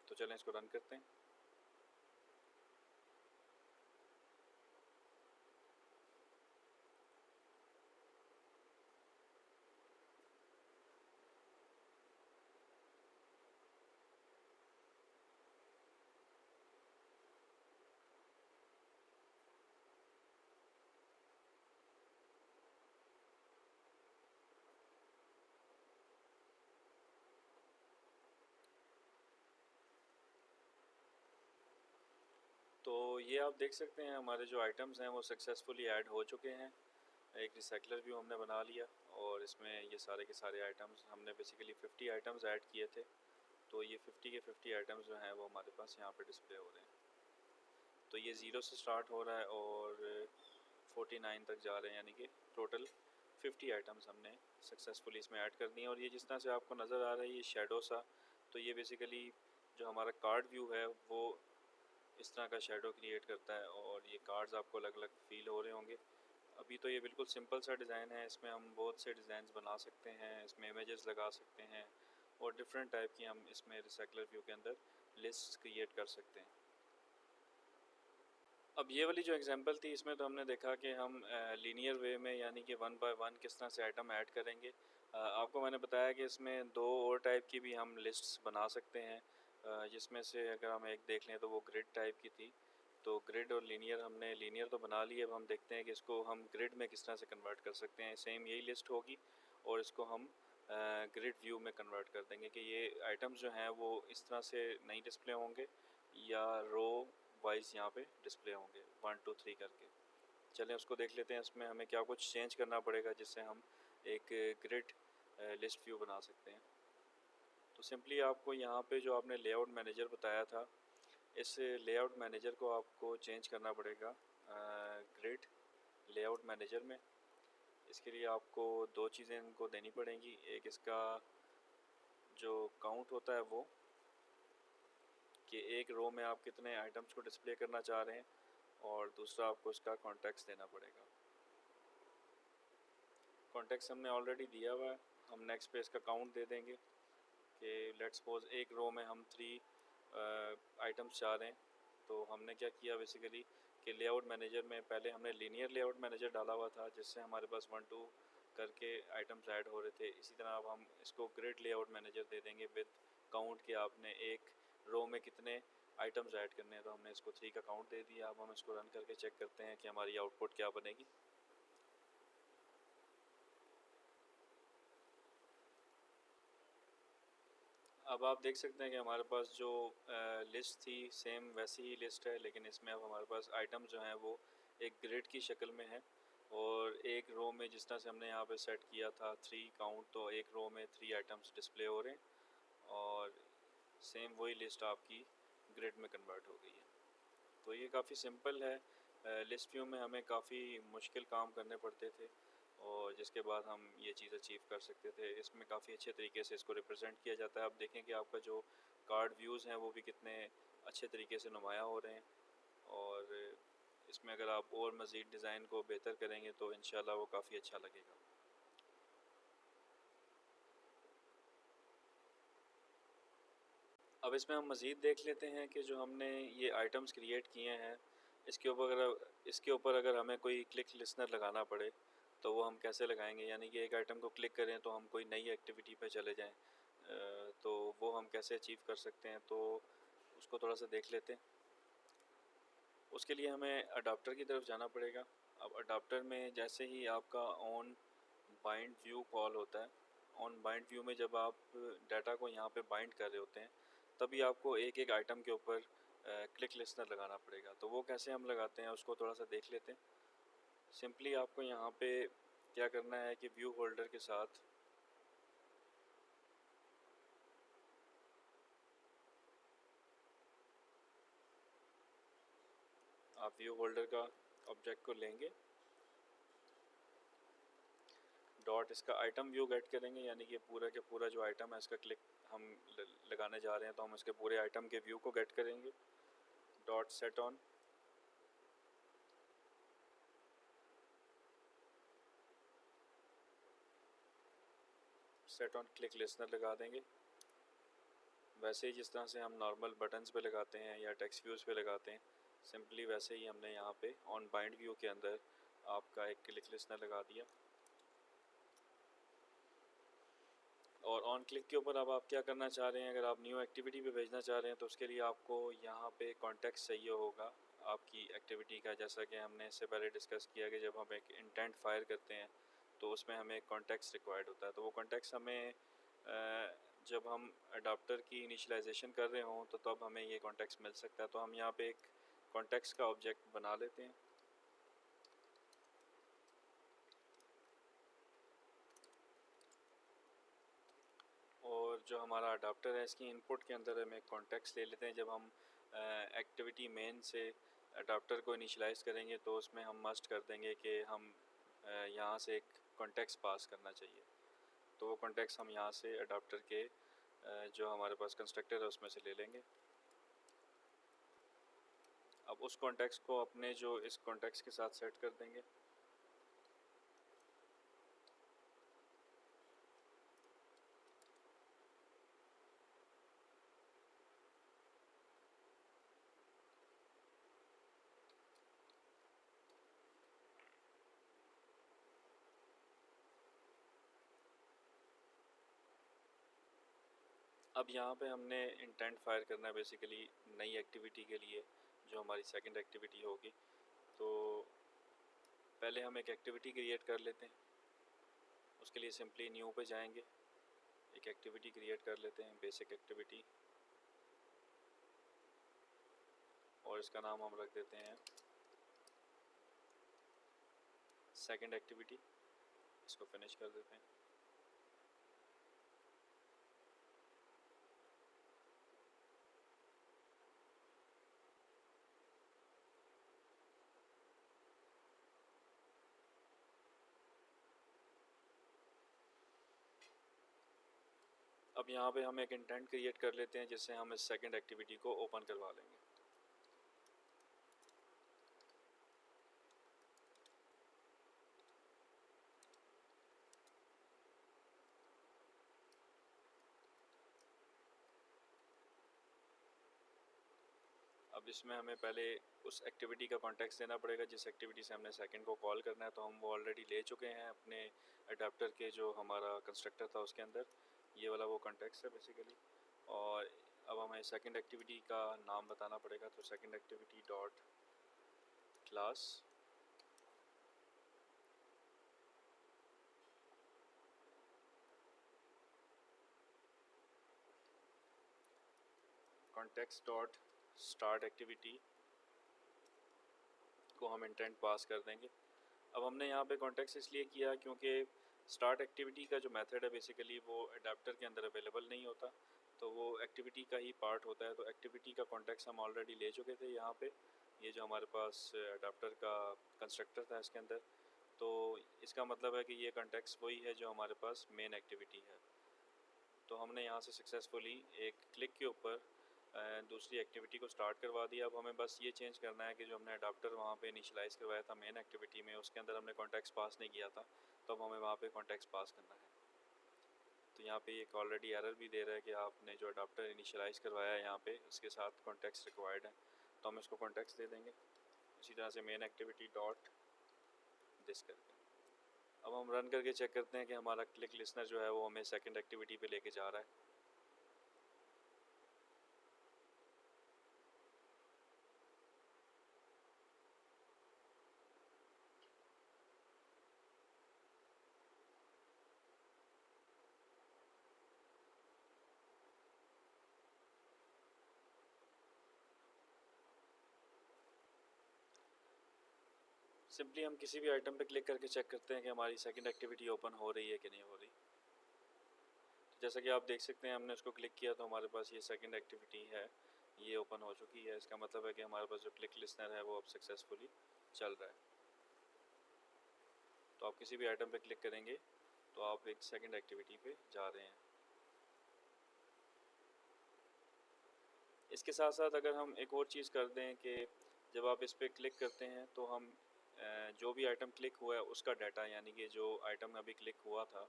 तो चलें इसको रन करते हैं। तो ये आप देख सकते हैं हमारे जो आइटम्स हैं वो सक्सेसफुली ऐड हो चुके हैं। एक रिसाइकलर व्यू हमने बना लिया और इसमें ये सारे के सारे आइटम्स हमने बेसिकली 50 आइटम्स ऐड किए थे। तो ये 50 के 50 आइटम्स जो हैं वो हमारे पास यहाँ पे डिस्प्ले हो रहे हैं। तो ये 0 से स्टार्ट हो रहा है और 49 तक जा रहे हैं, यानी कि टोटल 50 आइटम्स हमने सक्सेसफुली इसमें ऐड कर दिए। और ये जिस तरह से आपको नज़र आ रहा है ये शेडो सा, तो ये बेसिकली जो हमारा कार्ड व्यू है वो इस तरह का शेडो क्रिएट करता है और ये कार्ड्स आपको अलग अलग फील हो रहे होंगे। अभी तो ये बिल्कुल सिंपल सा डिज़ाइन है, इसमें हम बहुत से डिज़ाइंस बना सकते हैं, इसमें इमेजेस लगा सकते हैं और डिफरेंट टाइप की हम इसमें रिसाइकलर व्यू के अंदर लिस्ट क्रिएट कर सकते हैं। अब ये वाली जो एग्जांपल थी इसमें तो हमने देखा कि हम लीनियर वे में यानी कि वन बाय वन किस तरह से आइटम ऐड करेंगे। आपको मैंने बताया कि इसमें दो और टाइप की भी हम लिस्ट्स बना सकते हैं, जिसमें से अगर हम एक देख लें तो वो ग्रिड टाइप की थी। तो ग्रिड और लीनियर, हमने लीनियर तो बना ली, अब हम देखते हैं कि इसको हम ग्रिड में किस तरह से कन्वर्ट कर सकते हैं। सेम यही लिस्ट होगी और इसको हम ग्रिड व्यू में कन्वर्ट कर देंगे कि ये आइटम्स जो हैं वो इस तरह से नहीं डिस्प्ले होंगे या रो वाइज यहाँ पे डिस्प्ले होंगे 1 2 3 करके। चलें उसको देख लेते हैं इसमें हमें क्या कुछ चेंज करना पड़ेगा जिससे हम एक ग्रिड लिस्ट व्यू बना सकते हैं। तो सिंपली आपको यहाँ पे जो आपने लेआउट मैनेजर बताया था, इस लेआउट मैनेजर को आपको चेंज करना पड़ेगा ग्रिड लेआउट मैनेजर में। इसके लिए आपको दो चीज़ें इनको देनी पड़ेंगी, एक इसका जो काउंट होता है वो कि एक रो में आप कितने आइटम्स को डिस्प्ले करना चाह रहे हैं, और दूसरा आपको इसका कॉन्टेक्स्ट देना पड़ेगा। कॉन्टेक्स्ट हमने ऑलरेडी दिया हुआ है, हम नेक्स्ट पे इसका काउंट दे देंगे कि लेट्स सपोज एक रो में हम 3 आइटम्स चाह रहे हैं। तो हमने क्या किया बेसिकली कि लेआउट मैनेजर में पहले हमने लीनियर लेआउट मैनेजर डाला हुआ था जिससे हमारे पास 1 2 करके आइटम्स ऐड हो रहे थे। इसी तरह अब हम इसको ग्रिड लेआउट मैनेजर दे देंगे विद काउंट कि आपने एक रो में कितने आइटम्स ऐड करने हैं। तो हमने इसको 3 का काउंट दे दिया। अब हम इसको रन करके चेक करते हैं कि हमारी आउटपुट क्या बनेगी। अब आप देख सकते हैं कि हमारे पास जो लिस्ट थी सेम वैसी ही लिस्ट है, लेकिन इसमें अब हमारे पास आइटम जो हैं वो एक ग्रिड की शक्ल में है। और एक रो में जिस तरह से हमने यहाँ पे सेट किया था 3 काउंट, तो एक रो में 3 आइटम्स डिस्प्ले हो रहे हैं और सेम वही लिस्ट आपकी ग्रिड में कन्वर्ट हो गई है। तो ये काफ़ी सिंपल है। लिस्ट व्यू में हमें काफ़ी मुश्किल काम करने पड़ते थे और जिसके बाद हम ये चीज़ अचीव कर सकते थे। इसमें काफ़ी अच्छे तरीके से इसको रिप्रेजेंट किया जाता है। आप देखें कि आपका जो कार्ड व्यूज़ हैं वो भी कितने अच्छे तरीके से नुमायाँ हो रहे हैं। और इसमें अगर आप और मज़ीद डिज़ाइन को बेहतर करेंगे तो इंशाल्लाह वो काफ़ी अच्छा लगेगा। अब इसमें हम मज़ीद देख लेते हैं कि जो हमने ये आइटम्स क्रिएट किए हैं इसके ऊपर अगर हमें कोई क्लिक लिसनर लगाना पड़े तो वो हम कैसे लगाएंगे। यानी कि एक आइटम को क्लिक करें तो हम कोई नई एक्टिविटी पे चले जाएं, तो वो हम कैसे अचीव कर सकते हैं, तो उसको थोड़ा सा देख लेते हैं। उसके लिए हमें अडाप्टर की तरफ जाना पड़ेगा। अब अडाप्टर में जैसे ही आपका ऑन बाइंड व्यू कॉल होता है, ऑन बाइंड व्यू में जब आप डाटा को यहाँ पे बाइंड कर रहे होते हैं तभी आपको एक एक आइटम के ऊपर क्लिक लिसनर लगाना पड़ेगा। तो वो कैसे हम लगाते हैं उसको थोड़ा सा देख लेते हैं। सिंपली आपको यहाँ पे क्या करना है कि व्यू होल्डर के साथ आप व्यू होल्डर का ऑब्जेक्ट को लेंगे, डॉट इसका आइटम व्यू गेट करेंगे, यानी कि पूरा के पूरा जो आइटम है इसका क्लिक हम लगाने जा रहे हैं तो हम इसके पूरे आइटम के व्यू को गेट करेंगे। Dot set on click listener लगा देंगे। वैसे ही जिस तरह से हम नॉर्मल बटन्स पे लगाते हैं या टेक्स्ट व्यूज़ पे लगाते हैं, सिंपली वैसे ही हमने यहाँ पे ऑन बाइंड व्यू के अंदर आपका एक क्लिक लिसनर लगा दिया। और ऑन क्लिक के ऊपर अब आप क्या करना चाह रहे हैं, अगर आप न्यू एक्टिविटी पे भेजना चाह रहे हैं तो उसके लिए आपको यहाँ पे कॉन्टेक्स्ट चाहिए होगा आपकी एक्टिविटी का। जैसा कि हमने इससे पहले डिस्कस किया कि जब हम एक इंटेंट फायर करते हैं तो उसमें हमें कॉन्टेक्स्ट रिक्वायर्ड होता है। तो वो कॉन्टेक्स्ट हमें जब हम अडाप्टर की इनिशलाइजेशन कर रहे हों तो तब हमें ये कॉन्टेक्स्ट मिल सकता है। तो हम यहाँ पे एक कॉन्टेक्स्ट का ऑब्जेक्ट बना लेते हैं और जो हमारा अडाप्टर है इसकी इनपुट के अंदर हम एक कॉन्टेक्स्ट ले लेते हैं। जब हम एक्टिविटी मेन से अडाप्टर को इनिशलाइज करेंगे तो उसमें हम मस्ट कर देंगे कि हम यहाँ से एक कॉन्टेक्स्ट पास करना चाहिए। तो वो कॉन्टेक्स्ट हम यहाँ से अडाप्टर के जो हमारे पास कंस्ट्रक्टर है उसमें से ले लेंगे। अब उस कॉन्टेक्स्ट को अपने जो इस कॉन्टेक्स्ट के साथ सेट कर देंगे। अब यहाँ पे हमने इंटेंट फायर करना है बेसिकली नई एक्टिविटी के लिए जो हमारी सेकंड एक्टिविटी होगी। तो पहले हम एक एक्टिविटी क्रिएट कर लेते हैं। उसके लिए सिंपली न्यू पे जाएंगे, एक एक्टिविटी क्रिएट कर लेते हैं, बेसिक एक्टिविटी, और इसका नाम हम रख देते हैं सेकंड एक्टिविटी। इसको फिनिश कर देते हैं। अब यहाँ पे हम एक इंटेंट क्रिएट कर लेते हैं जिससे हम इस सेकंड एक्टिविटी को ओपन करवा लेंगे। अब इसमें हमें पहले उस एक्टिविटी का कॉन्टेक्स्ट देना पड़ेगा जिस एक्टिविटी से हमने सेकंड को कॉल करना है। तो हम वो ऑलरेडी ले चुके हैं अपने अडाप्टर के जो हमारा कंस्ट्रक्टर था उसके अंदर, ये वाला वो कॉन्टेक्स्ट है बेसिकली। और अब हमें सेकंड एक्टिविटी का नाम बताना पड़ेगा। तो second activity dot class context dot start activity को हम इंटेंट पास कर देंगे। अब हमने यहाँ पे कॉन्टेक्स्ट इसलिए किया क्योंकि स्टार्ट एक्टिविटी का जो मेथड है बेसिकली वो अडाप्टर के अंदर अवेलेबल नहीं होता, तो वो एक्टिविटी का ही पार्ट होता है। तो एक्टिविटी का कॉन्टेक्स्ट हम ऑलरेडी ले चुके थे यहाँ पे, ये जो हमारे पास अडाप्टर का कंस्ट्रक्टर था इसके अंदर। तो इसका मतलब है कि ये कॉन्टेक्स्ट वही है जो हमारे पास मेन एक्टिविटी है। तो हमने यहाँ से सक्सेसफुली एक क्लिक के ऊपर दूसरी एक्टिविटी को स्टार्ट करवा दिया। अब हमें बस ये चेंज करना है कि जो हमने अडाप्टर वहाँ पे इनिशियलाइज़ करवाया था मेन एक्टिविटी में, उसके अंदर हमने कॉन्टेक्स्ट पास नहीं किया था, तो अब हमें वहाँ पे कॉन्टेक्स्ट पास करना है। तो यहाँ पे एक ऑलरेडी एरर भी दे रहा है कि आपने जो अडाप्टर इनिशियलाइज़ करवाया है यहाँ पे उसके साथ कॉन्टेक्स्ट रिक्वायर्ड है। तो हम इसको कॉन्टेक्स्ट दे देंगे इसी तरह से मेन एक्टिविटी डॉट दिस करके। अब हम रन करके चेक करते हैं कि हमारा क्लिक लिसनर जो है वो हमें सेकंड एक्टिविटी पे लेके जा रहा है। सिंपली हम किसी भी आइटम पे क्लिक करके चेक करते हैं कि हमारी सेकंड एक्टिविटी ओपन हो रही है कि नहीं हो रही। तो जैसा कि आप देख सकते हैं हमने उसको क्लिक किया तो हमारे पास ये सेकंड एक्टिविटी है, ये ओपन हो चुकी है। इसका मतलब है कि हमारे पास जो क्लिक लिस्नर है वो अब सक्सेसफुली चल रहा है। तो आप किसी भी आइटम पे क्लिक करेंगे तो आप एक सेकंड एक्टिविटी पे जा रहे हैं। इसके साथ साथ अगर हम एक और चीज़ कर दें कि जब आप इस पर क्लिक करते हैं तो हम जो भी आइटम क्लिक हुआ है उसका डाटा, यानी कि जो आइटम अभी क्लिक हुआ था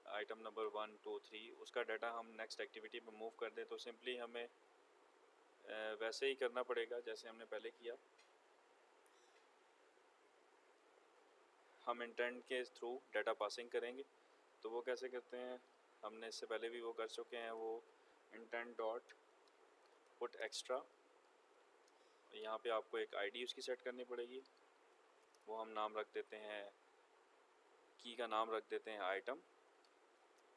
आइटम नंबर 1 2 3, उसका डाटा हम नेक्स्ट एक्टिविटी पे मूव कर दें तो सिंपली हमें वैसे ही करना पड़ेगा जैसे हमने पहले किया। हम इंटेंट के थ्रू डाटा पासिंग करेंगे। तो वो कैसे करते हैं, हमने इससे पहले भी वो कर चुके हैं। वो इंटेंट डॉट पुट एक्स्ट्रा, यहाँ पे आपको एक आईडी उसकी सेट करनी पड़ेगी। वो हम नाम रख देते हैं, की का नाम रख देते हैं आइटम,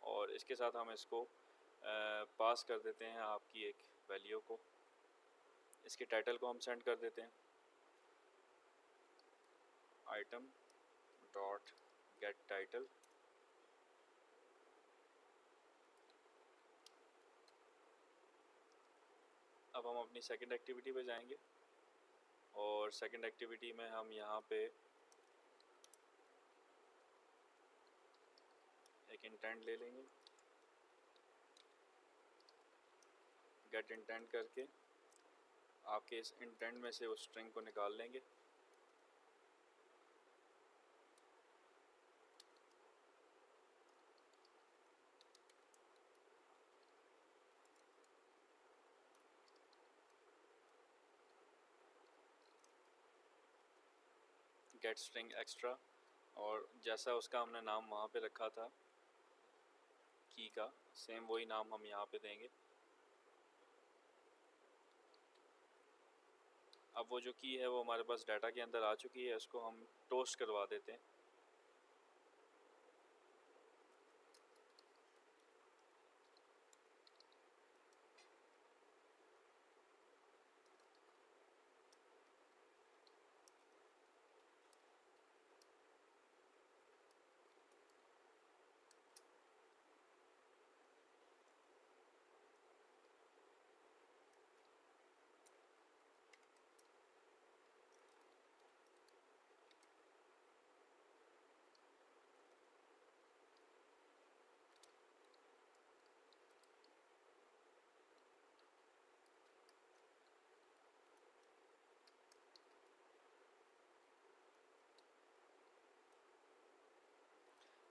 और इसके साथ हम इसको पास कर देते हैं आपकी एक वैल्यू को। इसके टाइटल को हम सेंड कर देते हैं आइटम डॉट गेट टाइटल। अब हम अपनी सेकंड एक्टिविटी पे जाएंगे और सेकंड एक्टिविटी में हम यहाँ पे एक इंटेंट ले लेंगे। गेट इंटेंट करके आपके इस इंटेंट में से उस स्ट्रिंग को निकाल लेंगे। गेट स्ट्रिंग एक्स्ट्रा, और जैसा उसका हमने नाम वहाँ पे रखा था की का, सेम वही नाम हम यहाँ पे देंगे। अब वो जो की है वो हमारे पास डाटा के अंदर आ चुकी है, उसको हम टोस्ट करवा देते हैं।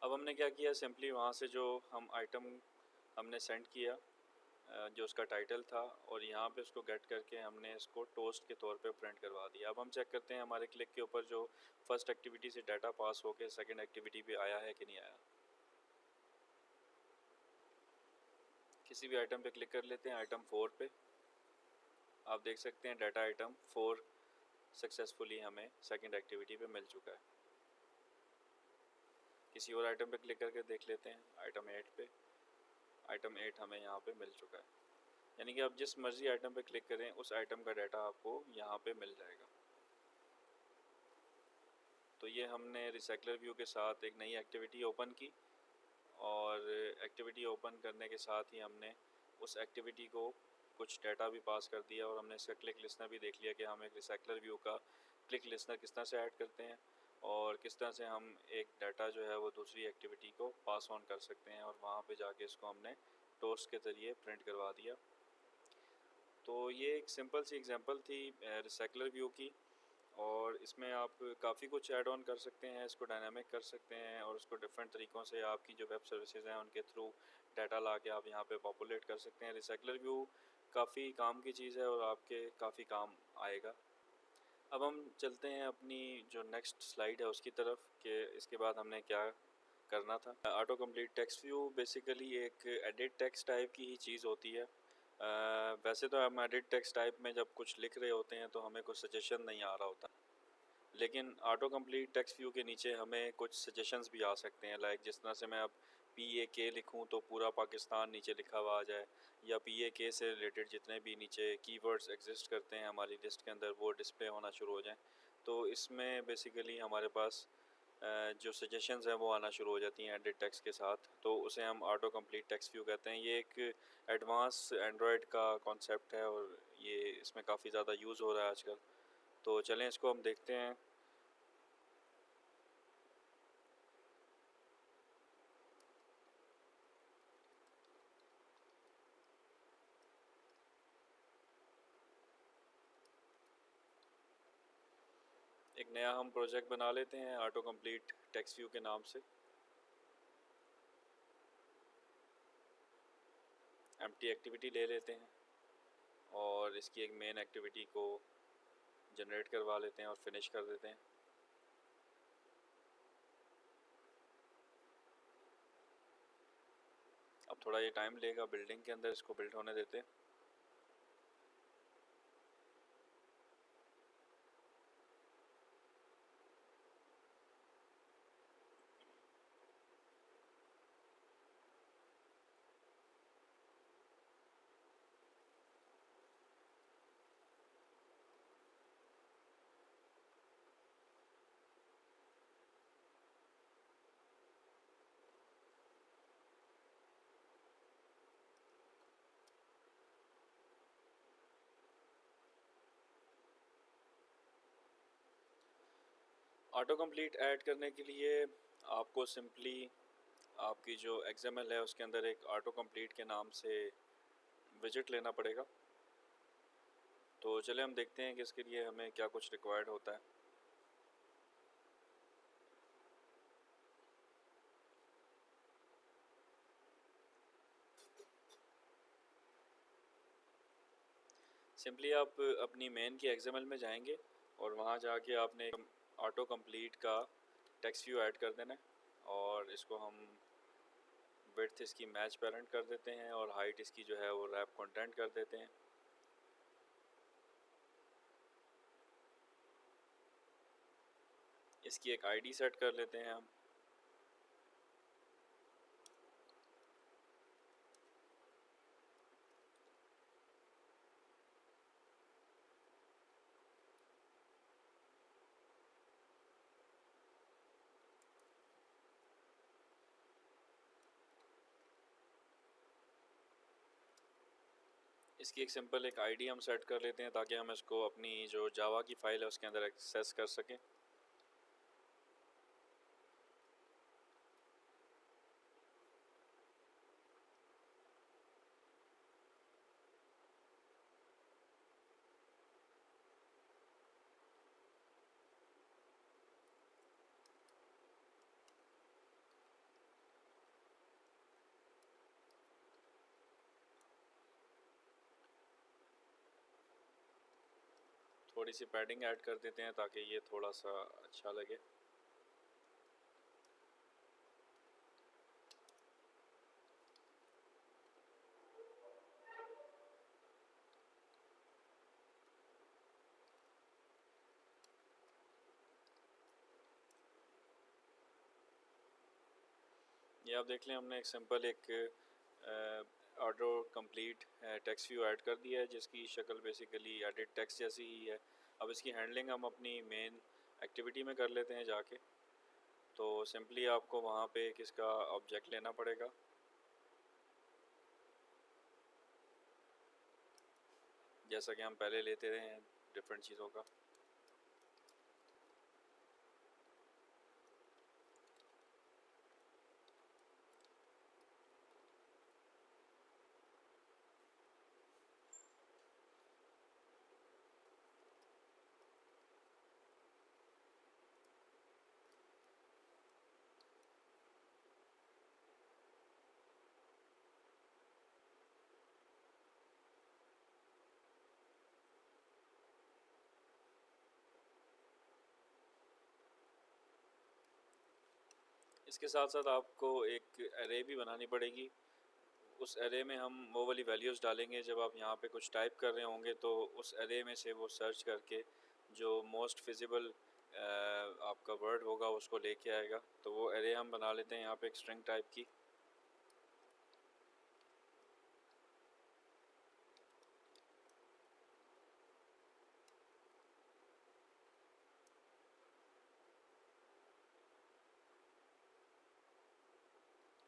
अब हमने क्या किया, सिंपली वहाँ से जो हम आइटम हमने सेंड किया जो उसका टाइटल था, और यहाँ पे उसको गेट करके हमने इसको टोस्ट के तौर पे प्रिंट करवा दिया। अब हम चेक करते हैं हमारे क्लिक के ऊपर जो फर्स्ट एक्टिविटी से डाटा पास होके सेकंड एक्टिविटी पे आया है कि नहीं आया। किसी भी आइटम पे क्लिक कर लेते हैं, आइटम 4 पे आप देख सकते हैं डाटा आइटम 4 सक्सेसफुली हमें सेकंड एक्टिविटी पे मिल चुका है। किसी और आइटम पे क्लिक करके देख लेते हैं, आइटम 8 पे, आइटम 8 हमें यहाँ पे मिल चुका है। यानी कि आप जिस मर्जी आइटम पे क्लिक करें उस आइटम का डाटा आपको यहाँ पे मिल जाएगा। तो ये हमने रिसाइकलर व्यू के साथ एक नई एक्टिविटी ओपन की, और एक्टिविटी ओपन करने के साथ ही हमने उस एक्टिविटी को कुछ डाटा भी पास कर दिया, और हमने इसका क्लिक लिस्नर भी देख लिया कि हम एक रिसाइकलर व्यू का क्लिक लिस्नर किस तरह से ऐड करते हैं, और किस तरह से हम एक डाटा जो है वो दूसरी एक्टिविटी को पास ऑन कर सकते हैं, और वहाँ पे जाके इसको हमने टोस्ट के ज़रिए प्रिंट करवा दिया। तो ये एक सिंपल सी एग्जांपल थी रिसाइकलर व्यू की, और इसमें आप काफ़ी कुछ ऐड ऑन कर सकते हैं, इसको डायनामिक कर सकते हैं, और उसको डिफरेंट तरीक़ों से आपकी जो वेब सर्विसेज हैं उनके थ्रू डाटा ला के आप यहाँ पे पॉपुलेट कर सकते हैं। रिसाइकलर व्यू काफ़ी काम की चीज़ है और आपके काफ़ी काम आएगा। अब हम चलते हैं अपनी जो नेक्स्ट स्लाइड है उसकी तरफ, कि इसके बाद हमने क्या करना था। Auto complete text view basically एक एडिट टेक्स्ट टाइप की ही चीज़ होती है। वैसे तो हम एडिट टेक्स्ट टाइप में जब कुछ लिख रहे होते हैं तो हमें कुछ सजेशन नहीं आ रहा होता, लेकिन ऑटो कंप्लीट टेक्स्ट व्यू के नीचे हमें कुछ सजेशंस भी आ सकते हैं। लाइक जिस तरह से मैं अब PAK लिखूं तो पूरा पाकिस्तान नीचे लिखा हुआ आ जाए, या PAK से रिलेटेड जितने भी नीचे कीवर्ड्स एग्जिस्ट करते हैं हमारी लिस्ट के अंदर वो डिस्प्ले होना शुरू हो जाएं। तो इसमें बेसिकली हमारे पास जो सजेशंस हैं वो आना शुरू हो जाती हैं एडिट टेक्स्ट के साथ, तो उसे हम ऑटो कंप्लीट टेक्स्ट व्यू कहते हैं। ये एक एडवांस एंड्रॉयड का कॉन्सेप्ट है और ये इसमें काफ़ी ज़्यादा यूज़ हो रहा है आजकल। तो चलें इसको हम देखते हैं। एक नया हम प्रोजेक्ट बना लेते हैं ऑटो कंप्लीट टेक्स्ट व्यू के नाम से। एम्प्टी एक्टिविटी ले लेते हैं और इसकी एक मेन एक्टिविटी को जनरेट करवा लेते हैं और फिनिश कर देते हैं। अब थोड़ा ये टाइम लेगा बिल्डिंग के अंदर, इसको बिल्ड होने देते हैं। ऑटो कंप्लीट ऐड करने के लिए आपको सिंपली आपकी जो XML है उसके अंदर एक ऑटो कंप्लीट के नाम से विजिट लेना पड़ेगा। तो चले हम देखते हैं कि इसके लिए हमें क्या कुछ रिक्वायर्ड होता है। सिंपली आप अपनी मेन की XML में जाएंगे और वहाँ जाके आपने ऑटो कंप्लीट का टेक्स्ट व्यू ऐड कर देना है और इसको हम विड्थ इसकी मैच पेरेंट कर देते हैं और हाइट इसकी जो है वो रैप कंटेंट कर देते हैं। इसकी एक आईडी सेट कर लेते हैं हम। इसकी एक सिंपल एक आईडी हम सेट कर लेते हैं ताकि हम इसको अपनी जो जावा की फ़ाइल है उसके अंदर एक्सेस कर सकें। थोड़ी सी पैडिंग ऐड कर देते हैं ताकि ये थोड़ा सा अच्छा लगे। ये आप देख लें हमने एक सिंपल एक auto complete text view add कर दिया है जिसकी शक्ल बेसिकली एडिट टेक्स्ट जैसी ही है। अब इसकी हैंडलिंग हम अपनी मेन एक्टिविटी में कर लेते हैं जाके। तो सिंपली आपको वहाँ पे एक इसका ऑब्जेक्ट लेना पड़ेगा, जैसा कि हम पहले लेते रहे हैं डिफरेंट चीज़ों का। इसके साथ साथ आपको एक एरे भी बनानी पड़ेगी। उस एरे में हम वो वाली वैल्यूज़ डालेंगे जब आप यहाँ पे कुछ टाइप कर रहे होंगे, तो उस एरे में से वो सर्च करके जो मोस्ट फिजिबल आपका वर्ड होगा उसको लेके आएगा। तो वो एरे हम बना लेते हैं यहाँ पे एक स्ट्रिंग टाइप की।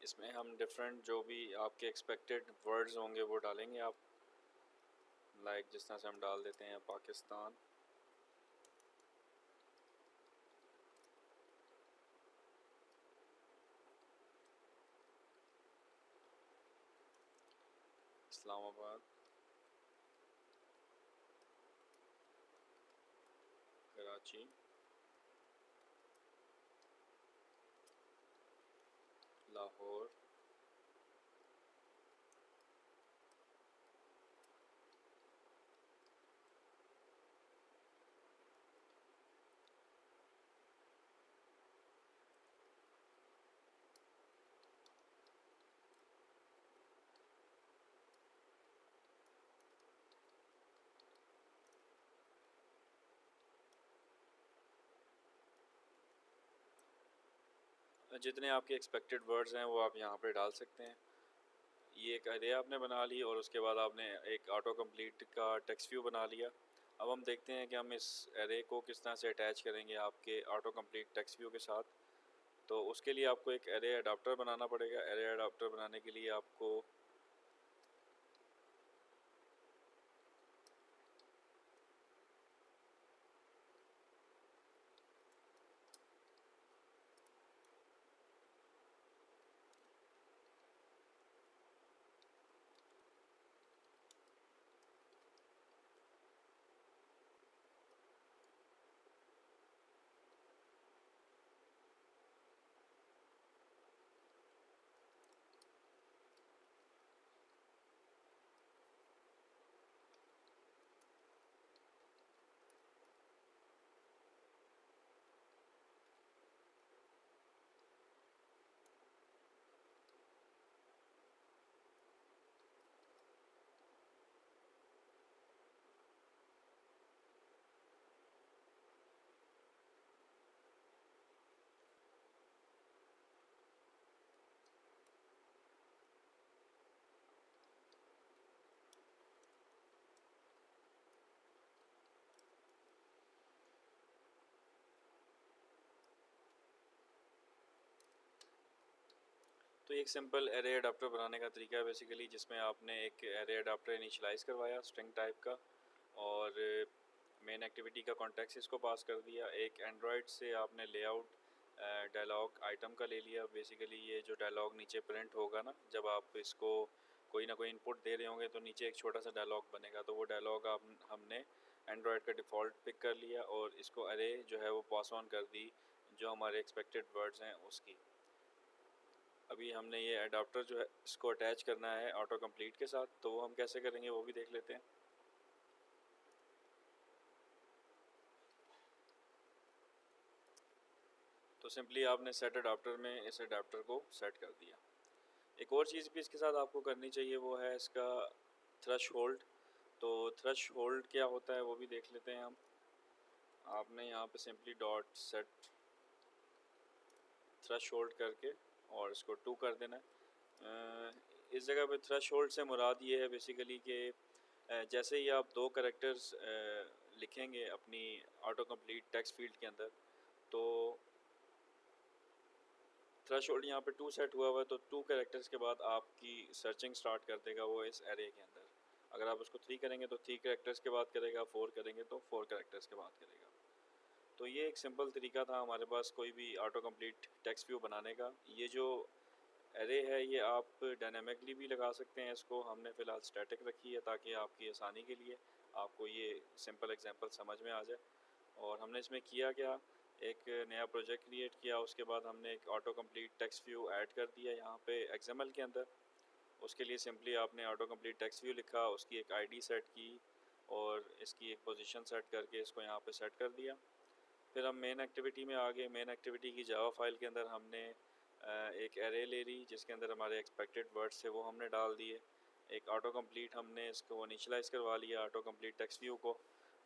इसमें हम डिफरेंट जो भी आपके एक्सपेक्टेड वर्ड्स होंगे वो डालेंगे आप, लाइक जिस तरह से हम डाल देते हैं पाकिस्तान, इस्लामाबाद, कराची, लाहौर, जितने आपके एक्सपेक्टेड वर्ड्स हैं वो आप यहाँ पे डाल सकते हैं। ये एक अरे आपने बना ली और उसके बाद आपने एक ऑटो कंप्लीट का टेक्स्ट व्यू बना लिया। अब हम देखते हैं कि हम इस अरे को किस तरह से अटैच करेंगे आपके ऑटो कंप्लीट टेक्स्ट व्यू के साथ। तो उसके लिए आपको एक अरे अडाप्टर बनाना पड़ेगा। अरे अडाप्टर बनाने के लिए आपको तो एक सिंपल एरे अडाप्टर बनाने का तरीका है बेसिकली, जिसमें आपने एक एरे अडाप्टर इनिशियलाइज़ करवाया स्ट्रिंग टाइप का और मेन एक्टिविटी का कॉन्टेक्स्ट इसको पास कर दिया। एक एंड्रॉयड से आपने लेआउट डायलॉग आइटम का ले लिया। बेसिकली ये जो डायलॉग नीचे प्रिंट होगा ना, जब आप इसको कोई ना कोई इनपुट दे रहे होंगे तो नीचे एक छोटा सा डायलॉग बनेगा, तो वो डायलॉग आप हमने एंड्रॉयड का डिफ़ॉल्ट पिक कर लिया और इसको अरे जो है वो पास ऑन कर दी जो हमारे एक्सपेक्टेड वर्ड्स हैं उसकी। अभी हमने ये अडाप्टर जो है इसको अटैच करना है ऑटो कंप्लीट के साथ, तो वो हम कैसे करेंगे वो भी देख लेते हैं। तो सिंपली आपने सेट अडाप्टर में इस अडाप्टर को सेट कर दिया। एक और चीज़ भी इसके साथ आपको करनी चाहिए, वो है इसका थ्रेश होल्ड। तो थ्रेश होल्ड क्या होता है वो भी देख लेते हैं हम। आपने यहाँ पे simply dot set threshold करके और इसको 2 कर देना है। इस जगह पे थ्रेश होल्ड से मुराद ये है बेसिकली कि जैसे ही आप 2 कैरेक्टर्स लिखेंगे अपनी ऑटो कंप्लीट टेक्स्ट फील्ड के अंदर, तो थ्रेशोल्ड यहाँ पे 2 सेट हुआ हुआ है, तो 2 कैरेक्टर्स के बाद आपकी सर्चिंग स्टार्ट कर देगा वो इस एरे के अंदर। अगर आप उसको 3 करेंगे तो 3 कैरेक्टर्स के बाद करेगा, 4 करेंगे तो 4 कैरेक्टर्स के बाद करेगा। तो ये एक सिंपल तरीका था हमारे पास कोई भी ऑटो कंप्लीट टेक्स्ट व्यू बनाने का। ये जो एरे है ये आप डायनामिकली भी लगा सकते हैं, इसको हमने फ़िलहाल स्टैटिक रखी है ताकि आपकी आसानी के लिए आपको ये सिंपल एग्जांपल समझ में आ जाए। और हमने इसमें किया क्या, एक नया प्रोजेक्ट क्रिएट किया, उसके बाद हमने एक auto complete text view add कर दिया यहाँ पे एक्सएमएल के अंदर। उसके लिए सिंपली आपने ऑटो कंप्लीट टेक्स्ट व्यू लिखा, उसकी एक आईडी सेट की और इसकी एक पोजीशन सेट करके इसको यहाँ पे सेट कर दिया। फिर हम मेन एक्टिविटी में आ गए। मेन एक्टिविटी की जावा फाइल के अंदर हमने एक एरे ले ली जिसके अंदर हमारे एक्सपेक्टेड वर्ड्स थे वो हमने डाल दिए। एक ऑटो कंप्लीट हमने इसको इनिशियलाइज़ करवा लिया ऑटो कंप्लीट टेक्स्ट व्यू को।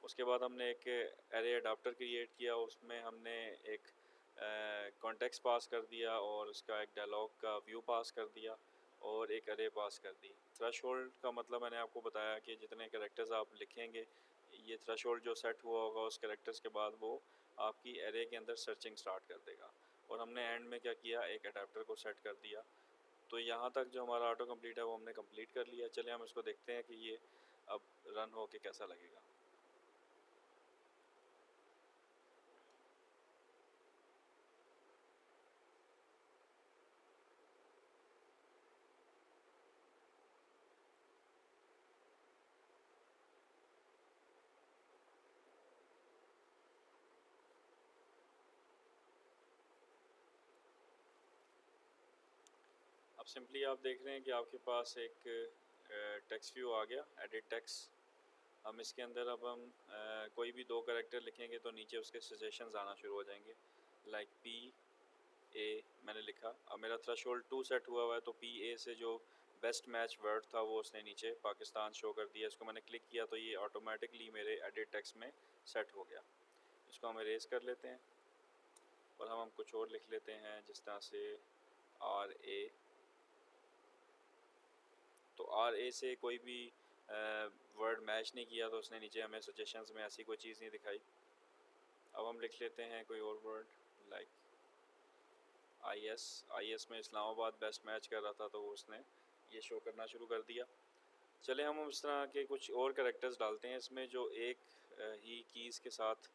उसके बाद हमने एक एरे अडाप्टर क्रिएट किया, उसमें हमने एक कॉन्टेक्स्ट पास कर दिया और उसका एक डायलॉग का व्यू पास कर दिया और एक एरे पास कर दी। थ्रेशोल्ड का मतलब मैंने आपको बताया कि जितने कैरेक्टर्स आप लिखेंगे, ये थ्रेशोल्ड जो सेट हुआ होगा उस कैरेक्टर्स के बाद वो आपकी एरे के अंदर सर्चिंग स्टार्ट कर देगा। और हमने एंड में क्या किया, एक अडेप्टर को सेट कर दिया तो यहाँ तक जो हमारा ऑटो कंप्लीट है वो हमने कंप्लीट कर लिया। चलिए हम इसको देखते हैं कि ये अब रन हो के कैसा लगेगा। अब सिंपली आप देख रहे हैं कि आपके पास एक टेक्स्ट व्यू आ गया, एडिट टेक्स्ट। हम इसके अंदर अब हम कोई भी दो कैरेक्टर लिखेंगे तो नीचे उसके सजेशंस आना शुरू हो जाएंगे। लाइक PA मैंने लिखा, अब मेरा थ्रेशोल्ड 2 सेट हुआ हुआ है, तो PA से जो बेस्ट मैच वर्ड था वो उसने नीचे पाकिस्तान शो कर दिया। इसको मैंने क्लिक किया तो ये ऑटोमेटिकली मेरे एडिट टेक्स्ट में सेट हो गया। इसको हम इरेज कर लेते हैं और हम कुछ और लिख लेते हैं, जिस तरह से RA। तो RA से कोई भी वर्ड मैच नहीं किया तो उसने नीचे हमें सजेशंस में ऐसी कोई चीज़ नहीं दिखाई। अब हम लिख लेते हैं कोई और वर्ड, लाइक IS में इस्लामाबाद बेस्ट मैच कर रहा था तो उसने ये शो करना शुरू कर दिया। चले हम इस तरह के कुछ और कैरेक्टर्स डालते हैं इसमें जो एक ही कीज़ के साथ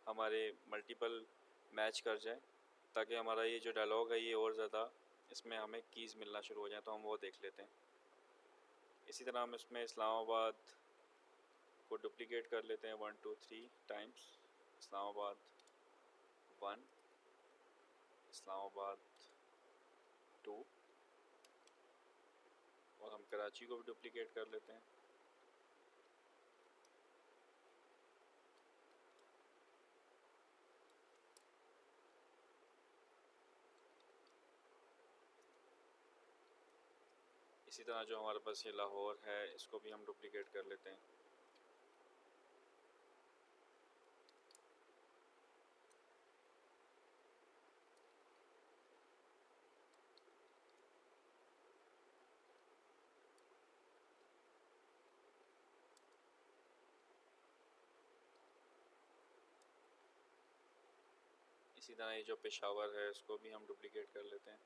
हमारे मल्टीपल मैच कर जाए, ताकि हमारा ये जो डायलॉग है ये और ज़्यादा इसमें हमें कीज़ मिलना शुरू हो जाए। तो हम वो देख लेते हैं। इसी तरह हम इसमें इस्लामाबाद को डुप्लिकेट कर लेते हैं 1 2 3 टाइम्स। इस्लामाबाद 1, इस्लामाबाद 2, और हम कराची को भी डुप्लिकेट कर लेते हैं। इसी तरह जो हमारे पास ये लाहौर है इसको भी हम डुप्लिकेट कर लेते हैं। इसी तरह ये जो पेशावर है इसको भी हम डुप्लिकेट कर लेते हैं।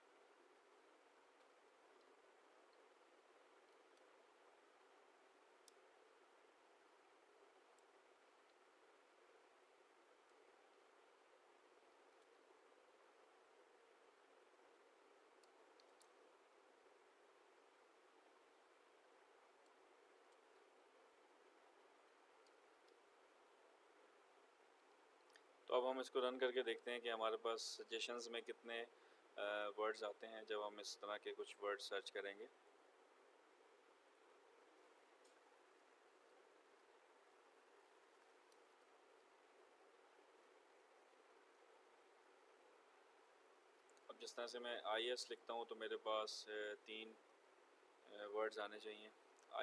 तो अब हम इसको रन करके देखते हैं कि हमारे पास सजेशंस में कितने वर्ड्स आते हैं जब हम इस तरह के कुछ वर्ड सर्च करेंगे। अब जिस तरह से मैं IS लिखता हूँ तो मेरे पास 3 वर्ड्स आने चाहिए।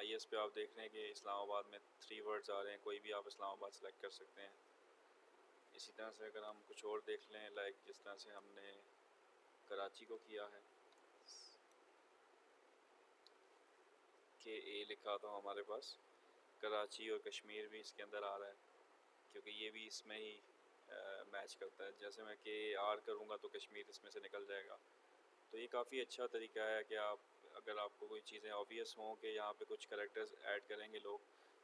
IS पे आप देख रहे हैं कि इस्लामाबाद में 3 वर्ड्स आ रहे हैं, कोई भी आप इस्लामाबाद सेलेक्ट कर सकते हैं। इसी तरह से अगर हम कुछ और देख लें, लाइक जिस तरह से हमने कराची को किया है, KA लिखा तो हमारे पास कराची और कश्मीर भी इसके अंदर आ रहा है, क्योंकि ये भी इसमें ही मैच करता है। जैसे मैं KR करूँगा तो कश्मीर इसमें से निकल जाएगा। तो ये काफ़ी अच्छा तरीका है कि आप अगर आपको कोई चीज़ें ऑब्वियस हों कि यहाँ पे कुछ कैरेक्टर्स ऐड करेंगे लोग,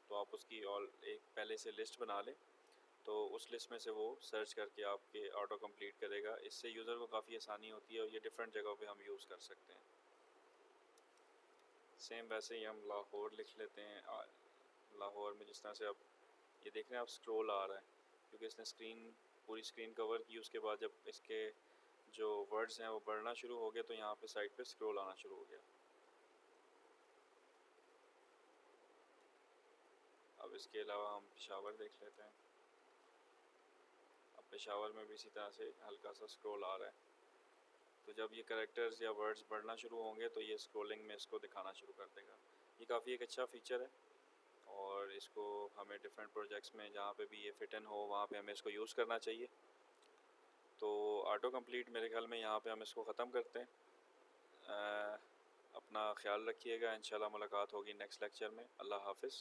तो आप उसकी ऑल एक पहले से लिस्ट बना लें, तो उस लिस्ट में से वो सर्च करके आपके ऑटो कंप्लीट करेगा। इससे यूज़र को काफ़ी आसानी होती है और ये डिफरेंट जगहों पे हम यूज़ कर सकते हैं। सेम वैसे ही हम लाहौर लिख लेते हैं। लाहौर में जिस तरह से अब ये देख रहे हैं आप स्क्रॉल आ रहा है, क्योंकि इसने पूरी स्क्रीन कवर की। उसके बाद जब इसके जो वर्ड्स हैं वो बढ़ना शुरू हो गए तो यहाँ पे साइड पे स्क्रॉल आना शुरू हो गया। अब इसके अलावा हम पेशावर देख लेते हैं। अब पेशावर में भी इसी तरह से हल्का सा स्क्रॉल आ रहा है। तो जब ये कैरेक्टर्स या वर्ड्स बढ़ना शुरू होंगे तो ये स्क्रॉलिंग में इसको दिखाना शुरू कर देगा। ये काफ़ी एक अच्छा फ़ीचर है और इसको हमें डिफरेंट प्रोजेक्ट्स में जहाँ पे भी ये फिट इन हो वहाँ पे हमें इसको यूज़ करना चाहिए। तो ऑटो कंप्लीट मेरे ख्याल में यहाँ पे हम इसको ख़त्म करते हैं। अपना ख्याल रखिएगा, इंशाल्लाह मुलाकात होगी नेक्स्ट लेक्चर में। अल्लाह हाफ़िज़।